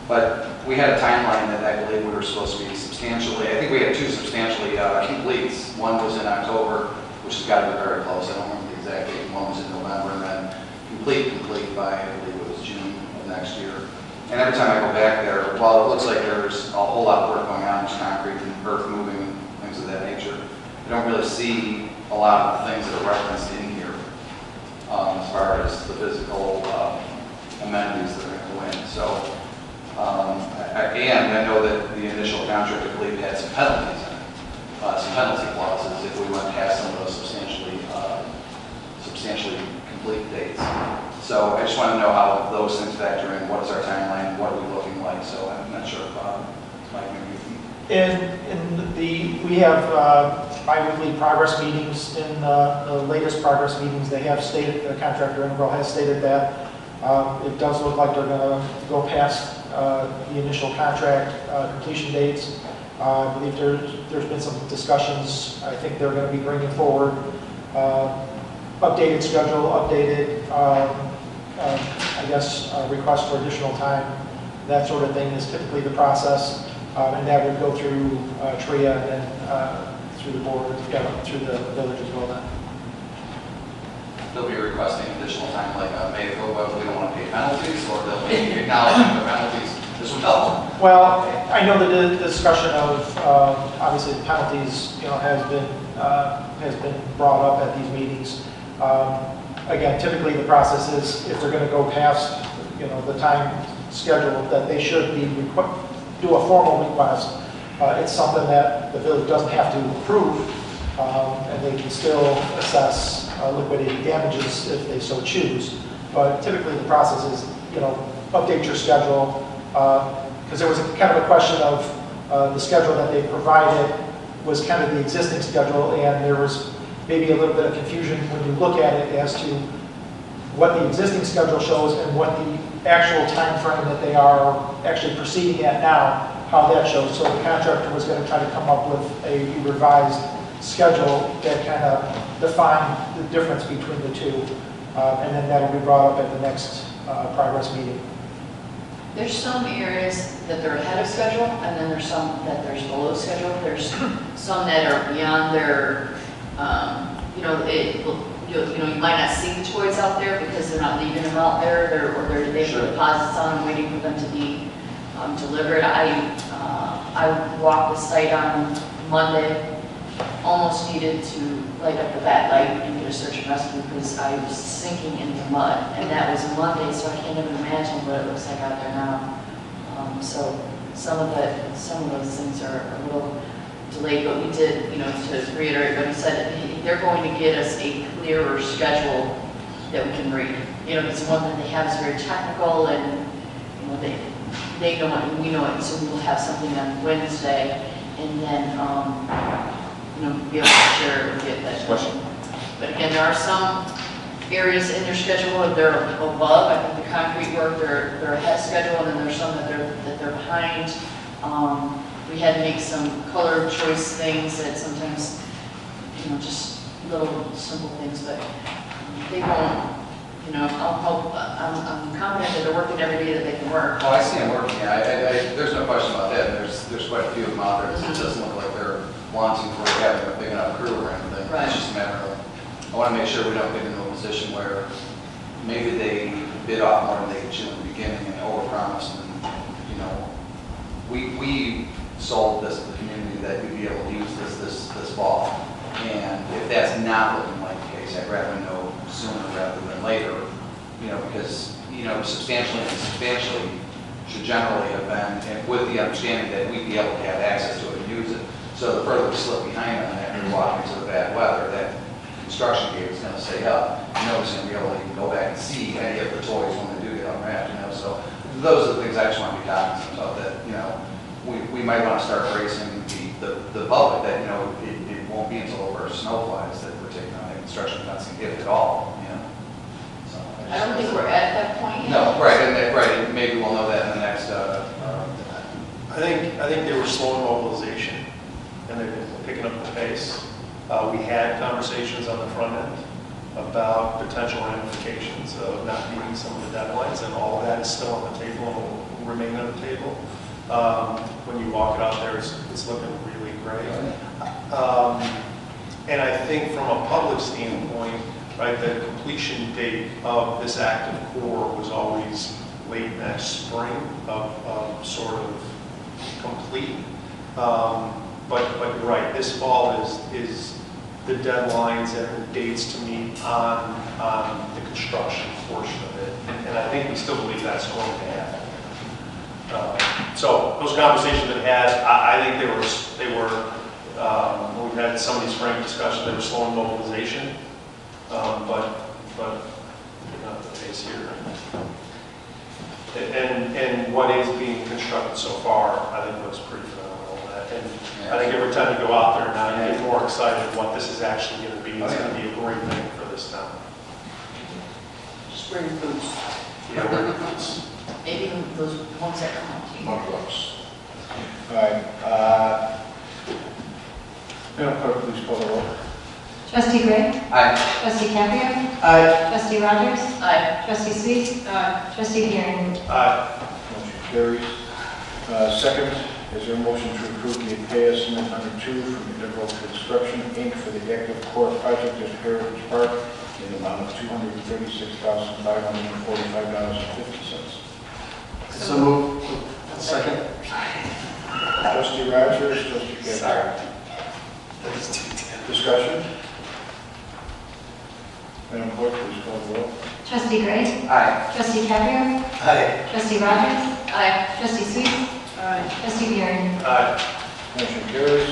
But we had a timeline that I believe we were supposed to be substantially, I think we had 2 substantially completes. One was in October, which has got to be very close. I don't remember the exact date. One was in November, and then complete by, I believe it was June of next year. And every time I go back there, while it looks like there's a whole lot of work going on, there's concrete and earth moving and things of that nature, I don't really see a lot of the things that are referenced in here as far as the physical amenities that are going to go in. So, and I know that the initial contract, I believe, had some penalties in it, some penalty clauses if we went past some of those substantially complete dates. So I just want to know how those things factor in. What is our timeline? What are we looking like? So I'm not sure if Mike, maybe We have bi-weekly progress meetings. In the latest progress meetings, they have stated, the contractor Integral has stated that it does look like they're going to go past the initial contract completion dates. I believe there's been some discussions. I think they're going to be bringing forward updated schedule, updated, request for additional time. That sort of thing is typically the process. And that would go through TRIA and then through the board, through the village as well then. they'll be requesting additional time, like May, we don't want to pay penalties, or they'll be acknowledging the penalties as well? Well, I know that the discussion of obviously the penalties, has been brought up at these meetings. Again, typically the process is if they're going to go past, the time schedule, that they should do a formal request. It's something that the village doesn't have to approve, and they can still assess liquidated damages if they so choose. But typically the process is, update your schedule, because there was kind of a question of the schedule that they provided was kind of the existing schedule, and there was maybe a little bit of confusion when you look at it as to what the existing schedule shows and what the actual time frame that they are actually proceeding at now, how that shows. So the contractor was going to try to come up with a revised schedule that kind of defined the difference between the two, and then that will be brought up at the next progress meeting. There's some areas that they're ahead of schedule, and then there's some that there's below schedule. There's some that are beyond their, you might not see the toys out there because they're not leaving them out there, they have deposits on them waiting for them to be delivered. I walked the site on Monday, almost needed to light up the back light and get a search and rescue because I was sinking into mud, and that was Monday, so I can't even imagine what it looks like out there now. So some of those things are a little delayed, but we did, to reiterate what he said, they're going to get us a clearer schedule that we can read. Because one that they have is very technical, and they know it and we know it, so we will have something on Wednesday, and then be able to share it and get that question. But again, there are some areas in their schedule that they're above. I think the concrete work they're ahead of schedule, and then there's some that they're behind. We had to make some color choice things that sometimes, just little simple things, but they you know, I'm confident that they're working every day that they can work. Oh, I see them working, yeah, there's no question about that, there's quite a few of them out there, it doesn't look like they're wanting for having a big enough crew or anything. Right. It's just a matter of, I want to make sure we don't get into a position where maybe they bid off more than they could chew in the beginning and overpromise, and, you know, we sold this to the community that we'd be able to use this fall, and if that's not looking like the case, I'd rather know sooner rather than later, you know, because, you know, substantially should generally have been, and with the understanding that we'd be able to have access to it and use it. So the further we slip behind on that, and we walk into the bad weather, that construction gate is going to stay up. Nobody's going to be able to even go back and see any of the toys when they do get unwrapped, you know. So those are the things I just want to be cognizant of, that, you know, we might want to start bracing the public that, you know, it won't be until over snow flies that we're taking on a construction fencing, if at all, you know. So I don't think we're at that point yet. No, right, and maybe we'll know that in the next. I think they were slowing mobilization, and they've been picking up the pace. We had conversations on the front end about potential ramifications of not meeting some of the deadlines, and all of that is still on the table and will remain on the table. When you walk it out there, it's looking really great. And I think from a public standpoint, right, the completion date of this active core was always late next spring of sort of complete. But you're right, this fall is the deadlines and the dates to meet on the construction portion of it. And I think we still believe that's going to happen. So those conversations that we had, I think they were we've had some of these frank discussions, they were slowing mobilization, but not the case here. And what is being constructed so far, I think looks pretty phenomenal. And I think every time you go out there now, you get more excited what this is actually going to be. It's going to be a great thing for this town. Just wear your boots. Yeah, wear your boots. Maybe those ones that come up to you. All right. Madam Clerk, please call the roll. Trustee Gray? Aye. Trustee Caprio? Aye. Trustee Rogers? Aye. Trustee Sweet? Aye. Trustee Garren? Aye. Motion carries. Second, is there a motion to approve the pay estimate number 2 from Integral Construction, Inc. for the active core project at Heritage Park in the amount of $236,545.50. So moved. Second. Trustee Rogers, Trustee Caprio. Discussion? Madam Clerk, please call the roll. Trustee Gray? Aye. Trustee Caprio? Aye. Trustee Rogers? Aye. Trustee Sweet? Aye. Trustee Garren? Aye. Motion carries.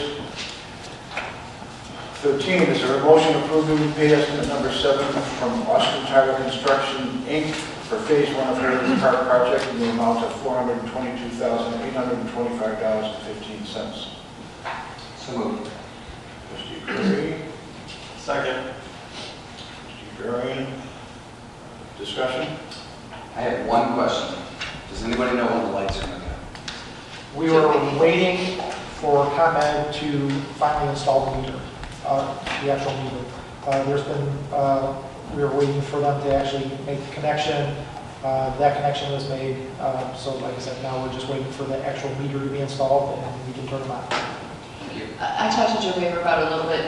13, is there a motion approving pay estimate number 7 from Austin Tyler Construction, Inc. for Phase 1 of Heritage Park project in the amount of $422,825.15. So moved. Trustee Curry, Second. Trustee Varian. Discussion? I have one question. Does anybody know when the lights are going to go? We were waiting for ComEd to finally install the meter, the actual meter. We were waiting for them to actually make the connection. That connection was made, so like I said, now we're just waiting for the actual meter to be installed and we can turn them on. I talked to Joe Weaver about it a little bit,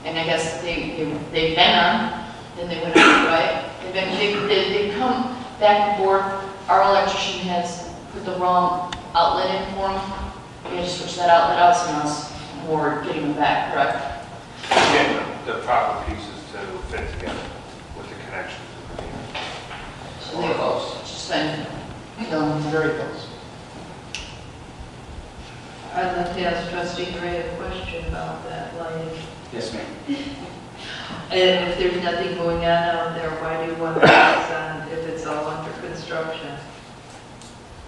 and I guess they've been on, then they went on, right? They've come back and forth. Our electrician has put the wrong outlet in for them. We had to switch that outlet out, so now it's more getting them back, correct? Get the proper pieces to fit together with the connections. So they've just been, Very close. I'd like to ask Trustee Gray a question about that lighting. Yes, ma'am. And if there's nothing going on out there, why do you want lights on if it's all under construction?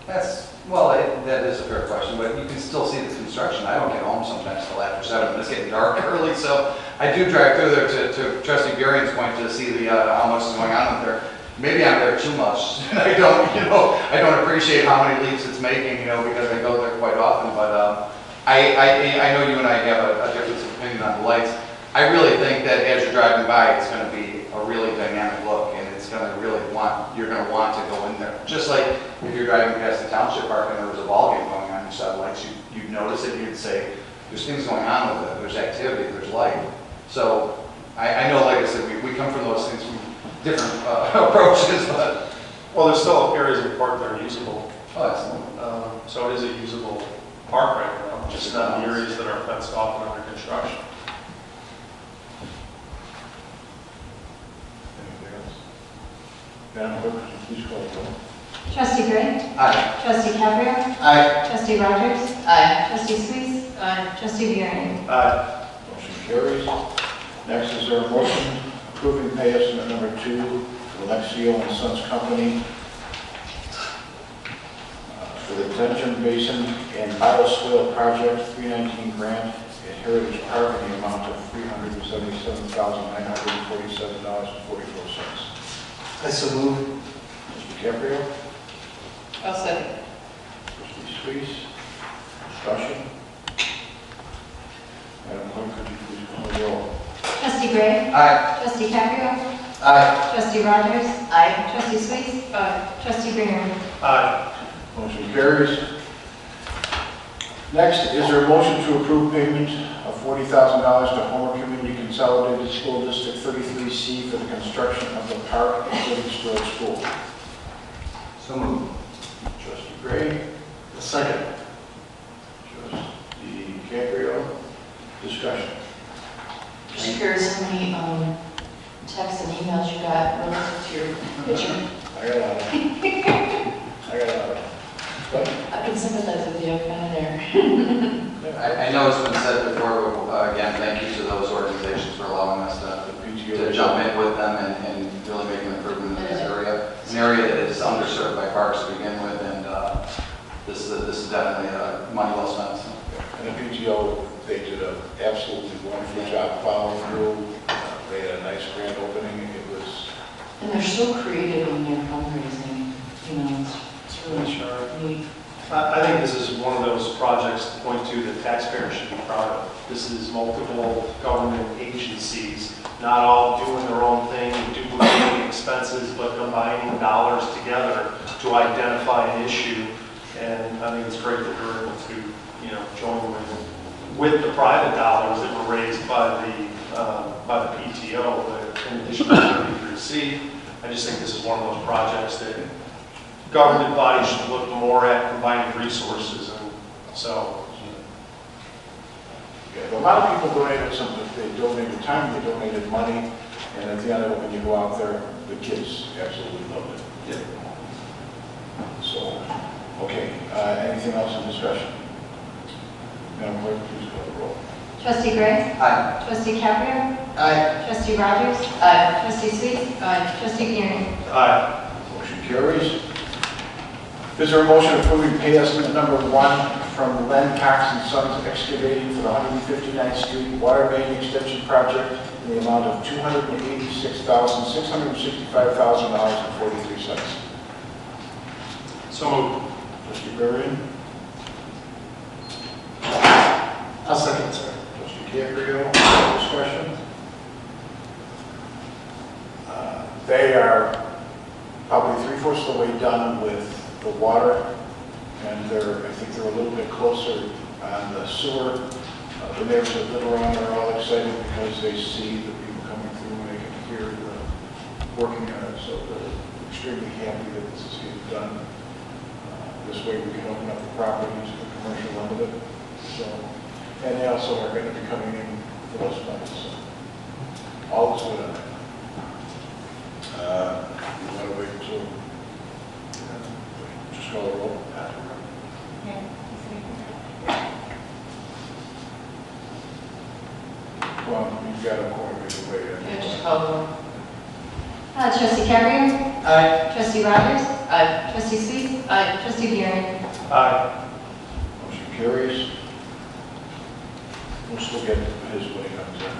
That is a fair question, but you can still see the construction. I don't get home sometimes till after 7. It's getting dark early, so I do drive through there to Trustee Garren's point to see how much is going on up there. Maybe I'm there too much, and I don't appreciate how many leaps it's making, because I go there quite often. But I know you and I have a difference of opinion on the lights. I really think that as you're driving by, it's going to be a really dynamic look, and it's going to you're going to want to go in there. Just like if you're driving past the township park and there was a ball game going on, you saw lights, you'd notice it, you'd say, there's things going on with it, there's activity, there's light. So I know, like I said, we come from those things from different approaches, but. Well, there's still areas of the park that are usable. Oh, absolutely. So it is a usable park right now, just not the areas that are fenced off and under construction. Anything else? Madam Clerk, would you please call the roll? Trustee Gray? Aye. Trustee Cabrio? Aye. Trustee Rogers? Aye. Trustee Suisse? Aye. Trustee Burden? Aye. Motion carries. Next is there a motion approving pay estimate number 2 to Alexio and Sons Company for the detention basin and bioswale project 319 grant at Heritage Park in the amount of $377,947.44. I so move. Mr. Caprio? I'll second. Trustee Suisse? Discussion? Madam Clerk, could you please call the roll? Trustee Gray? Aye. Trustee Cabrio? Aye. Trustee Rogers? Aye. Trustee Suisse? Aye. Trustee Burden? Aye. Motion carries. Next, is there a motion to approve payment of $40,000 to Homer Community Consolidated School District 33C for the construction of the park at Glen School? So moved. Trustee Gray, Second. Trustee Caprio, discussion. Just curious how many texts and emails you got relative to your picture. I got a lot of I got a lot of What? I can sympathize with you, I've been there. I know it's been said before, but again, thank you to those organizations for allowing us to jump in with them and really make an improvement in this area. It's an area that is underserved by parks to begin with, and this is definitely money well spent. So. And the PTO, they did an absolutely wonderful job following through. They had a nice grand opening. It was. And they're so creative in their fundraising, you know, it's really neat. I think this is one of those projects to point to that taxpayers should be proud of. This is multiple government agencies, not all doing their own thing, duplicating expenses, but combining dollars together to identify an issue. And I think it's great that we're able to, join with the private dollars that were raised by the PTO, but in addition to the 33C. I just think this is one of those projects that government bodies should look more at combining resources, and so. Yeah, a lot of people donated something. They donated time, they donated money, and at the end of it, when you go out there, the kids absolutely loved it. Yeah. So, okay, anything else in discussion? Madam Clerk, please call the roll. Trustee Gray? Aye. Trustee Caprio? Aye. Trustee Rogers? Aye. Trustee Suisse? Aye. Trustee Burden? Aye. Motion carries. Is there a motion approving pay estimate number 1 from Glen, Cox and Sons Excavating for the 159th Street Water Main Extension Project in the amount of $286,665,043? So moved. Trustee Burden? I'll second, sir. Trustee Caprio, discussion? They are probably 3/4 of the way done with the water, and I think they're a little bit closer on the sewer. The neighbors of Little Round are all excited because they see the people coming through and they can hear the working on it, so they're extremely happy that this is getting done. This way we can open up the properties for commercial end of it. So, and they also are going to be coming in for those funds. So all is good on that. You want to wait until just call the roll? Well, you've got a coordinated way. Yeah, just call them. Trustee Caprio? Aye. Trustee Rogers? Aye. Trustee Suisse? Aye. Trustee Burden? Aye. Motion carries. We'll still get his when he comes in.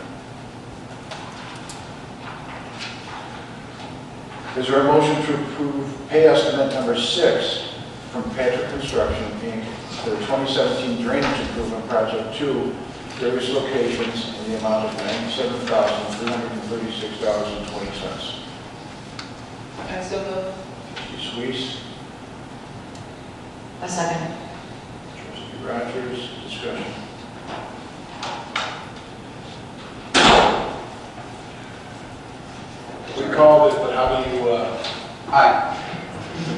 Is there a motion to approve pay estimate number 6 from Patrick Construction, Inc. for the 2017 Drainage Improvement Project 2, various locations in the amount of $97,336.20? I so moved. Trustee Sweet. A second. Trustee Rogers, discussion. We called it, but how do you, Aye.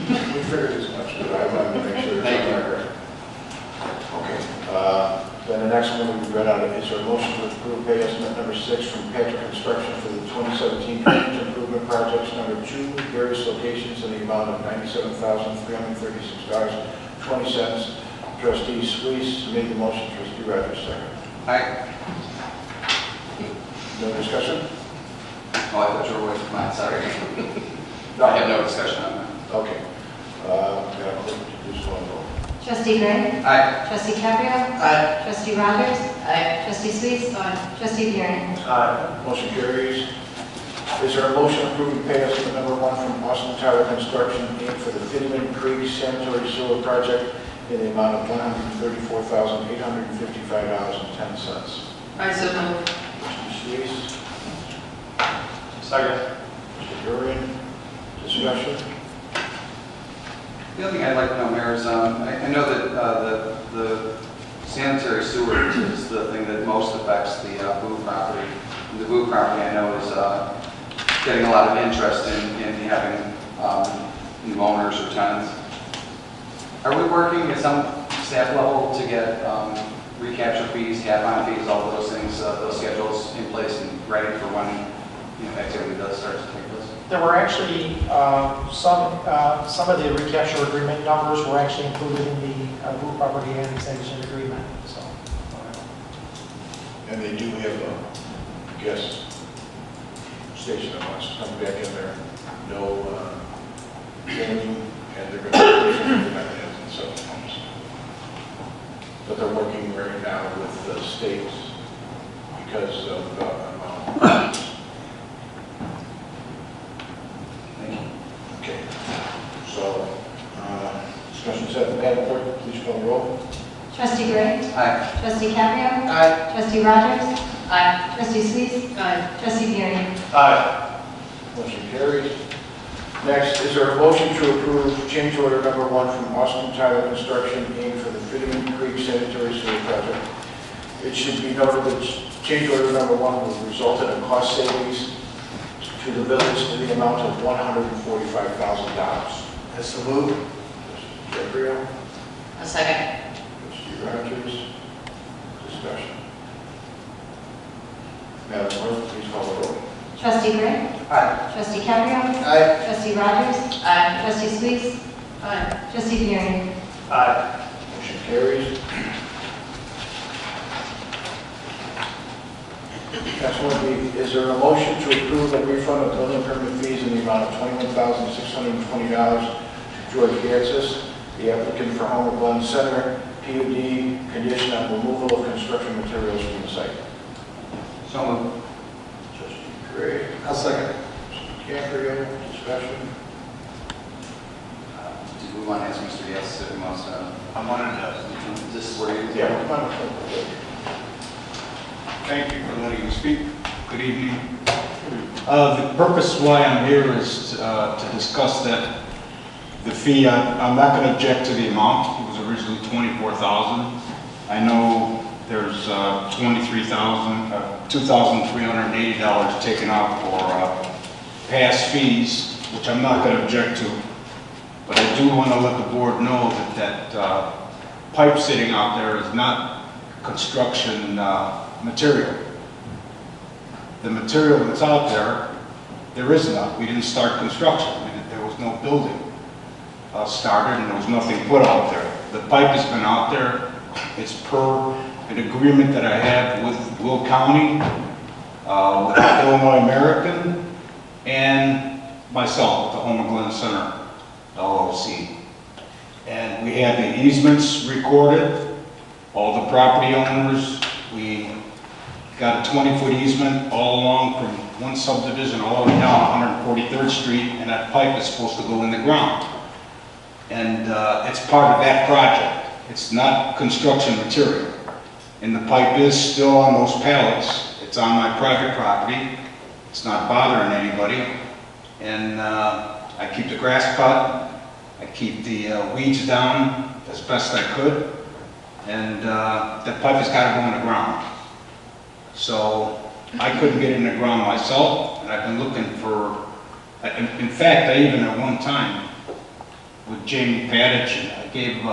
we figured as much, but I wanted to make sure. Thank you. Okay, then the next one we read out is our motion to approve pay estimate number 6 from Patrick Construction for the 2017 drainage improvement projects number 2, various locations in the amount of $97,336.20. Trustee Sweet made the motion, trustee Rogers second. Aye. No discussion? Oh, I thought you were waiting for mine, sorry. No. I have no discussion on that. Okay. Madam Clerk, please call the roll. Trustee Gray. Aye. Trustee Caprio. Aye. Trustee Rogers. Aye. Trustee Sweet. Trustee Burden. Aye. Motion carries. Is there a motion approving pay estimate number 1 from Austin Tyler Construction, Inc. for the Fittiman Creek Sanitary Sewer Project in the amount of $134,855.10? I so moved. Trustee Sweet. Second. Mr. Durian. Discussion. The other thing I'd like to know, Mayor, is I know that the sanitary sewer is the thing that most affects the Boo property. And the Boo property, I know, is getting a lot of interest in having new owners or tenants. Are we working at some staff level to get recapture fees, half-on fees, all those things, those schedules in place and ready for when activity does start to take place? There were actually some of the recapture agreement numbers were actually included in the Blue Property Annexation Agreement, so. And they do have a guest station that wants to come back in there. No gaming, and they're going to do mechanisms and cell phones. But they're working right now with the states because of okay. So, discussion set. Madam Clerk, please call the roll. Trustee Gray. Aye. Trustee Caprio. Aye. Trustee Rogers. Aye. Trustee Sweet. Aye. Trustee Burden. Aye. Motion carries. Next, is there a motion to approve change order number 1 from Austin Tyler Construction, Inc. for the Fittiman Creek Sanitary Sewer Project? It should be noted that change order number 1 will result in a cost savings to the village in the amount of $145,000. That's the move. Trustee Caprio. A second. Trustee Rogers. Discussion. Madam Clerk, please call the roll. Trustee Gray. Aye. Trustee Caprio. Aye. Trustee Rogers. Aye. Trustee Sweet. Aye. Trustee Burden. Aye. Motion carries. Next one would be, is there a motion to approve a refund of building permit fees in the amount of $21,620 to George Gatsis, the applicant for Homer Glen Center, PUD, condition on removal of construction materials from the site? So moved. Trustee Gray. I'll second. Trustee Caprio, discussion. Do we want to ask Mr. Yes if he wants to? I wanted to This is where you. Yeah, come on. thank you for letting me speak. Good evening. The purpose why I'm here is to discuss that the fee. I'm not going to object to the amount. It was originally $24,000. I know there's $2,380 taken out for past fees, which I'm not going to object to. But I do want to let the board know that pipe sitting out there is not construction material. The material that's out there is none. We didn't start construction. There was no building started and there was nothing put out there. The pipe has been out there. It's per an agreement that I have with Will County, with Illinois American, and myself with the Homer Glen Center LLC. And we had the easements recorded, all the property owners. We got a 20-foot easement all along from one subdivision all the way down 143rd Street, and that pipe is supposed to go in the ground. And it's part of that project. It's not construction material. And the pipe is still on those pallets. It's on my private property. It's not bothering anybody. And I keep the grass cut, I keep the weeds down as best I could, and that pipe has got to go in the ground. So I couldn't get in the ground myself, and I've been looking for, in fact, I even at one time with Jamie Padich, I gave,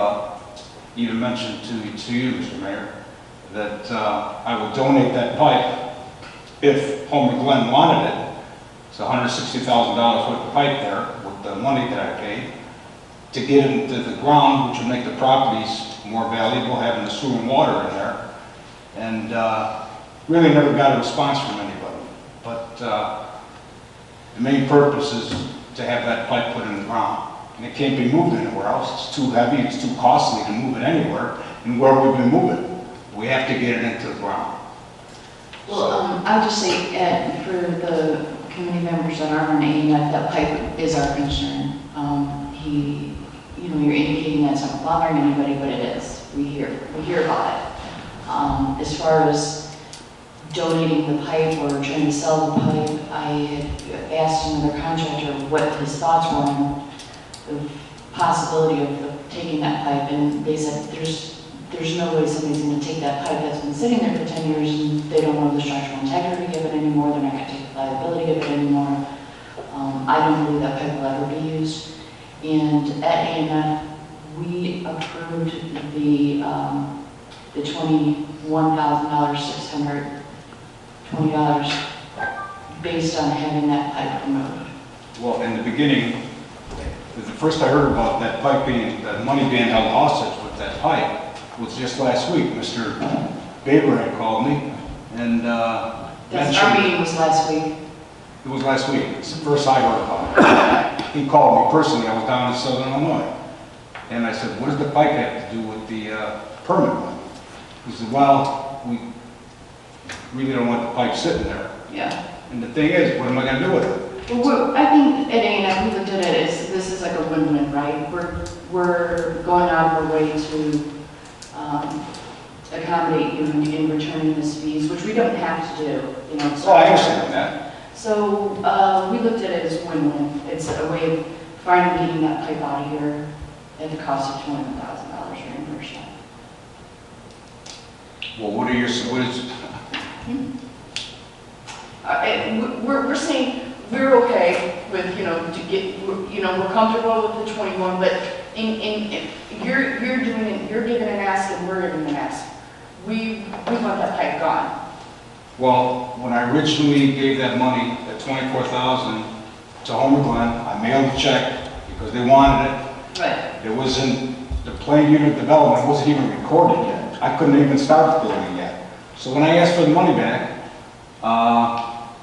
even mentioned to you, Mr. Mayor, that I would donate that pipe if Homer Glen wanted it. It's $160,000 worth of pipe there with the money that I paid to get into the ground, which would make the properties more valuable, having the sewer and water in there. And really never got a response from anybody. But the main purpose is to have that pipe put in the ground. And it can't be moved anywhere else. It's too heavy, it's too costly to move it anywhere. And where would we move it? We have to get it into the ground. Well, I would just say for the committee members that aren't on AENF, that pipe is our concern. You're indicating that it's not bothering anybody, but it is. We hear about it. As far as donating the pipe or trying to sell the pipe, I had asked another contractor what his thoughts were on the possibility of taking that pipe, and they said there's no way somebody's going to take that pipe that's been sitting there for 10 years and they don't know the structural integrity of it anymore, they're not going to take the liability of it anymore. I don't believe that pipe will ever be used. And at ANF, we approved the $21,620 based on having that pipe removed. Well, in the beginning, the first I heard about that pipe that money being held hostage with that pipe was just last week. Mr. Baber had called me and mentioned. Our meeting was last week. It was last week. It's the first I heard about it. He called me personally. I was down in Southern Illinois. And I said, what does the pipe have to do with the permit one? He said, well, we really don't want the pipe sitting there. Yeah. And the thing is, what am I going to do with it? Well, I think at ANF, we looked at it as this is like a win-win, right? We're going out of our way to accommodate you in returning this fees, which we don't have to do. Oh, I understand that. So we looked at it as win-win. It's a way of finally getting that pipe out of here at the cost of $21,000 reimbursement. Well, what is? We're saying we're okay with, to get, we're comfortable with the 21, but you're doing it, you're giving an ask and we're giving an ask. We want that pipe gone. Well, when I originally gave that money, that $24,000 to Homer Glen, I mailed a check because they wanted it. Right. It was in the plan unit development, it wasn't even recorded yet. I couldn't even start building yet. So when I asked for the money back,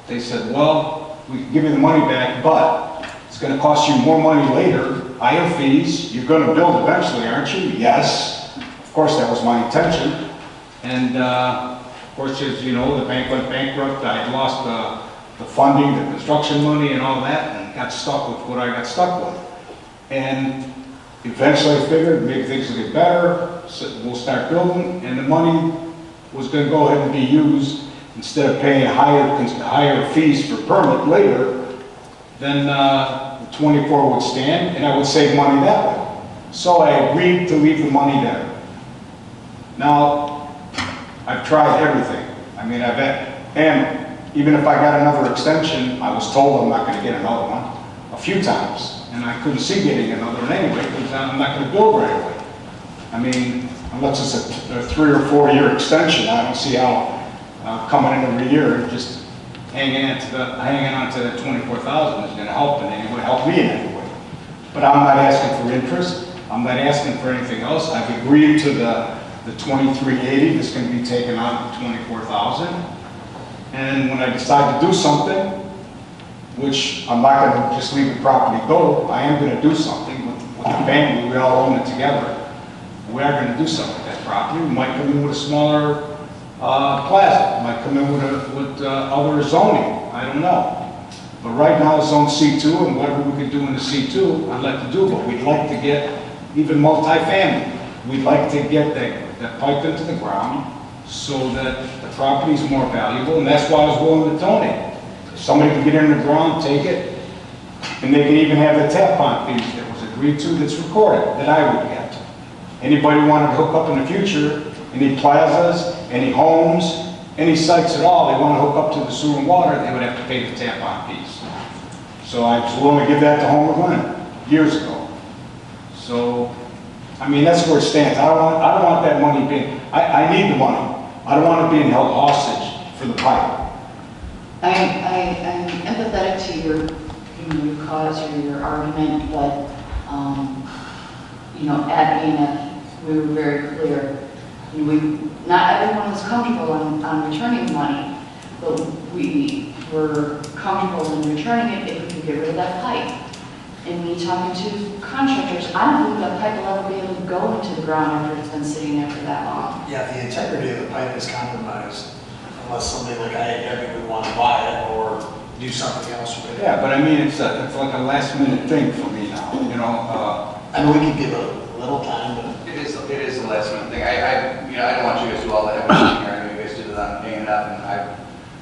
they said, well, we can give you the money back, but it's going to cost you more money later, higher fees. You're going to build eventually, aren't you? Yes. Of course, that was my intention. And of course, as you know, the bank went bankrupt. I lost the funding, the construction money and all that, and got stuck with what I got stuck with. And eventually I figured maybe things will get better, so we'll start building, and the money was going to go ahead and be used instead of paying higher fees for permit later, then the 24 would stand and I would save money that way. So I agreed to leave the money there. Now, I've tried everything. I mean, and even if I got another extension, I was told I'm not going to get another one a few times. And I couldn't see getting another one anyway because I'm not going to build right away. I mean, unless it's a 3 or 4 year extension, I don't see how coming in every year and just hanging on to the 24,000 is going to help in any way, help me in any way. But I'm not asking for interest. I'm not asking for anything else. I've agreed to the 2380 that's going to be taken out of the 24,000. And when I decide to do something, which I'm not going to just leave the property go, I am going to do something with the family. We all own it together. We are going to do something with that property. We might come in with a smaller plaza. Might come in with other zoning. I don't know. But right now it's on C2, and whatever we could do in the C2, I'd like to do. But we'd like to get even multifamily. We'd like to get that pipe into the ground so that the property is more valuable, and that's why I was willing to donate. If somebody can get in the ground, take it, And they can even have the tap pond fees that was agreed to, that's recorded, that I would get. Anybody wanted to hook up in the future, any plazas, any homes, any sites at all, they want to hook up to the sewer and water, they would have to pay the tap pond fees. So I was willing to give that to Homer Glen years ago. So, I mean, that's where it stands. I don't want that money being, I need the money. I don't want it being held hostage for the pipe. I'm empathetic to your cause or your argument, but, at ANF, we were very clear. Not everyone was comfortable on returning money, but we were comfortable in returning it if we could get rid of that pipe. And me talking to contractors, I don't think that pipe will ever be able to go into the ground after it's been sitting there for that long. Yeah, the integrity of the pipe is compromised unless somebody like IAW would want to buy it or do something else with it. Yeah, but I mean, it's like a last minute thing for me now, I mean, we can give it a little time, but. It is a last minute thing. I don't want you guys to do all the heavy lifting here. I know you guys did it on A&F, and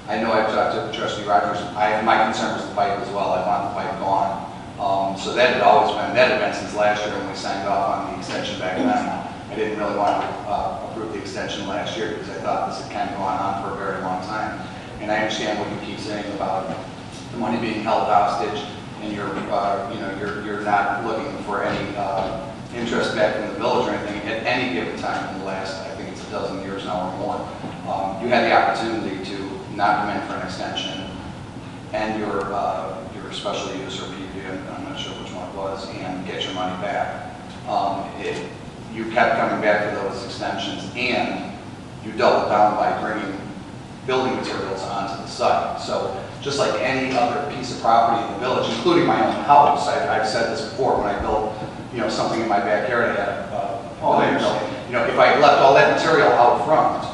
I know I've talked to Trustee Rogers. My concern was the pipe as well. I want the pipe gone. So that had always been, since last year when we signed off on the extension back then. I didn't really want to approve the extension last year because I thought this had kind of gone on for a very long time. And I understand what you keep saying about the money being held hostage, and you're not looking for any interest back in the village or anything at any given time in the last, I think it's a dozen years now or more. You had the opportunity to not come in for an extension and your special use or PUD, I'm not sure which one it was, and get your money back. You kept coming back for those extensions, and you doubled down by bringing building materials onto the site. So just like any other piece of property in the village, including my own house, I've said this before, when I built something in my backyard, I had if I left all that material out front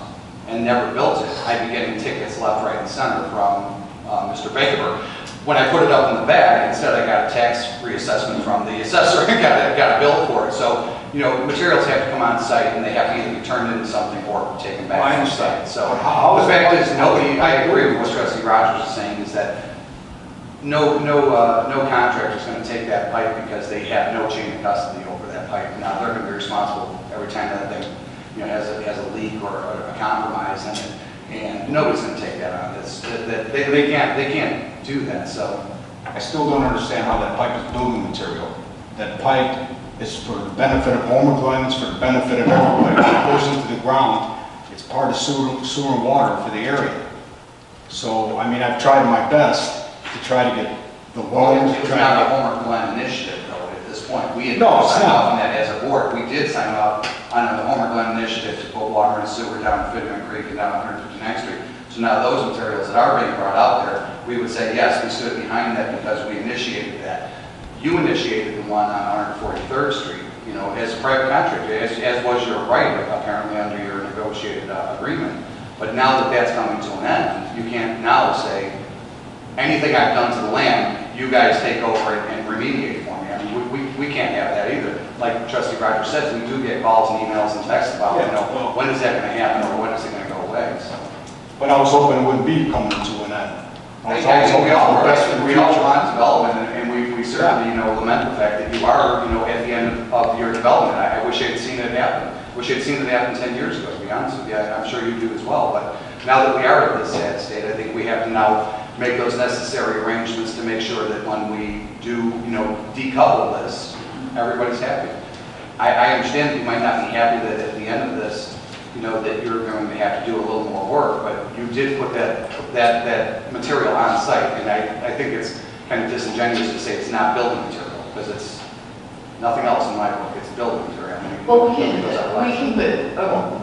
and never built it, I'd be getting tickets left, right, and center from Mr. Baker. When I put it up in the back, instead I got a tax reassessment from the assessor and got a bill for it. So, materials have to come on site and they have to either be turned into something or taken back from site. So the fact is, I agree with what Trustee Rogers is saying, is that no contractor is going to take that pipe because they have no chain of custody over that pipe. Now they're going to be responsible every time that thing has a leak or a compromise in it, and nobody's going to take that on. They can't do that. So I still don't understand how that pipe is building material. That pipe is for the benefit of Homer Glen, it's for the benefit of everybody. When it goes into the ground, it's part of sewer and water for the area. So, I mean, I've tried my best to try to get the loans. It's not a Homer Glen initiative, though, at this point. We had signed off on that as a board. We did sign off on the Homer Glen initiative to put water and sewer down Fitman Creek and down 159th Street. So now those materials that are being brought out there, we would say, yes, we stood behind that because we initiated that. You initiated the one on 143rd Street, as a private contractor, as was your right, apparently, under your negotiated agreement. But now that that's coming to an end, you can't now say, anything I've done to the land, you guys take over and remediate for me. I mean, we can't have that either. Like Trustee Rogers says, we do get calls and emails and texts about, when is that going to happen or when is it going to go away? So. But I was hoping it wouldn't be coming to an end. I think we all want development, and we certainly, lament the fact that you are, at the end of your development. I wish I had seen it happen. Wish I had seen it happen 10 years ago, to be honest with you. I'm sure you do as well. But now that we are at this sad state, I think we have to now make those necessary arrangements to make sure that when we do, decouple this, everybody's happy. I understand that you might not be happy that at the end of this, that you're going to have to do a little more work, but you did put that material on site, and I think it's kind of disingenuous to say it's not building material, because it's nothing else in my book, it's building material. Well, we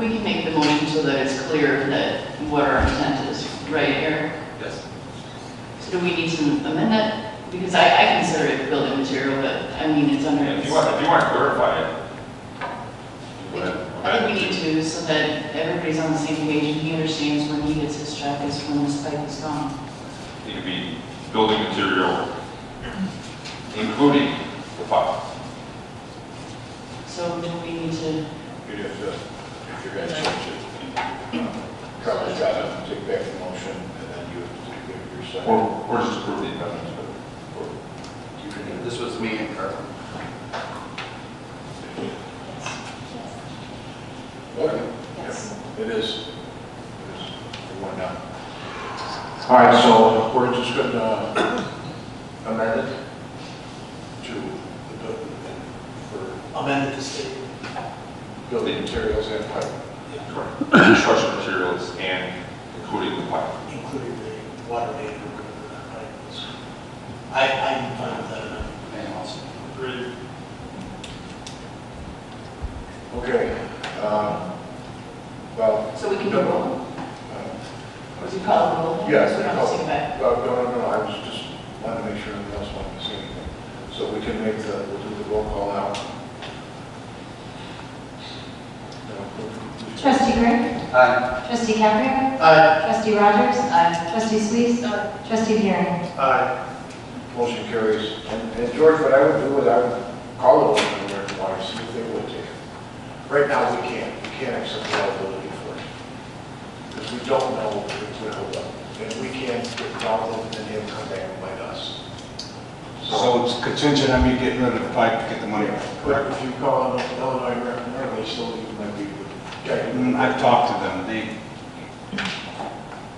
can make the motion so that it's clear that what our intent is, right, Eric? Yes. So do we need to amend that? Because I consider it building material, but I mean, it's under. If you want to clarify it. I think we need to, so that everybody's on the same page and he understands when he gets his check is when this pipe is gone. It could be building material, including the pipe. So do we need to? You'd have to, if you're going to change it, Carla's got to take back the motion, and then you have to take back your second. Or just approve the amendment. You it's me and Carl. Okay. Yes. It is. One now. All right, so we're just going to amend it to the for Amended to state. building materials and pipe. Correct. Construction materials and including the pipe. Including the water main or whatever that pipe is. I'm fine with that amendment. And also. Agreed. Okay. Well. So we can do a roll? Or do you call a roll? Yes. We don't have to take it back. No, I was just wanted to make sure anyone else wanted to say anything. So we can we'll do the roll call now. Trustee Gray? Aye. Trustee Caprio? Aye. Trustee Rogers? Trustee Sweet? Trustee Garrett? Aye. Motion carries. And George, what I would do is I would call it over to American Water, see if they would take it. Right now, we can't. We can't accept liability for it. Because we don't know if it would hold up. And we can't get involved in it and then he'll come back and bite us. So it's contingent on me getting rid of the pipe to get the money back, But correct? if you call on Illinois American Water, they still might be I've talked to them,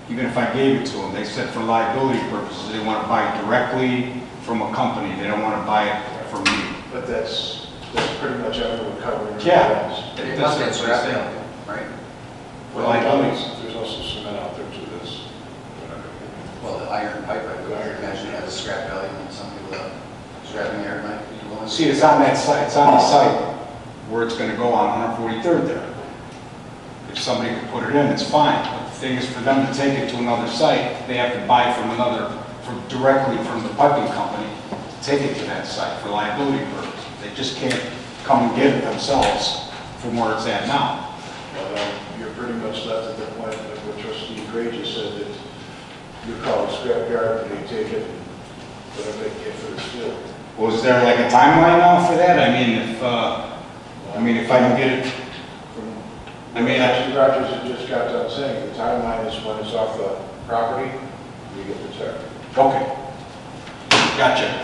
even if I gave it to them, they said for liability purposes, they want to buy it directly from a company, they don't want to buy it from me. But that's pretty much everyone covering. Yeah. It must get scrapped out, right? Well, I know there's also cement out there too, that's. Well, the iron pipe, I would imagine has a scrap value, and somebody with a scrapping iron might be willing to. See, it's on that site, it's on the site where it's going to go on 143rd there. If somebody could put it in, it's fine. But the thing is, for them to take it to another site, they have to buy directly from the piping company to take it to that site for liability purposes. They just can't come and get it themselves from where it's at now. Well, you're pretty much left at the point that what Trustee Gray just said, that you call it scrap yard, and they take it, and whatever they get for the steel. Was there like a timeline now for that? I mean, if I can get it, Trustee Rogers had just got done saying, the timeline is when it's off the property, you get the check. Okay. Gotcha.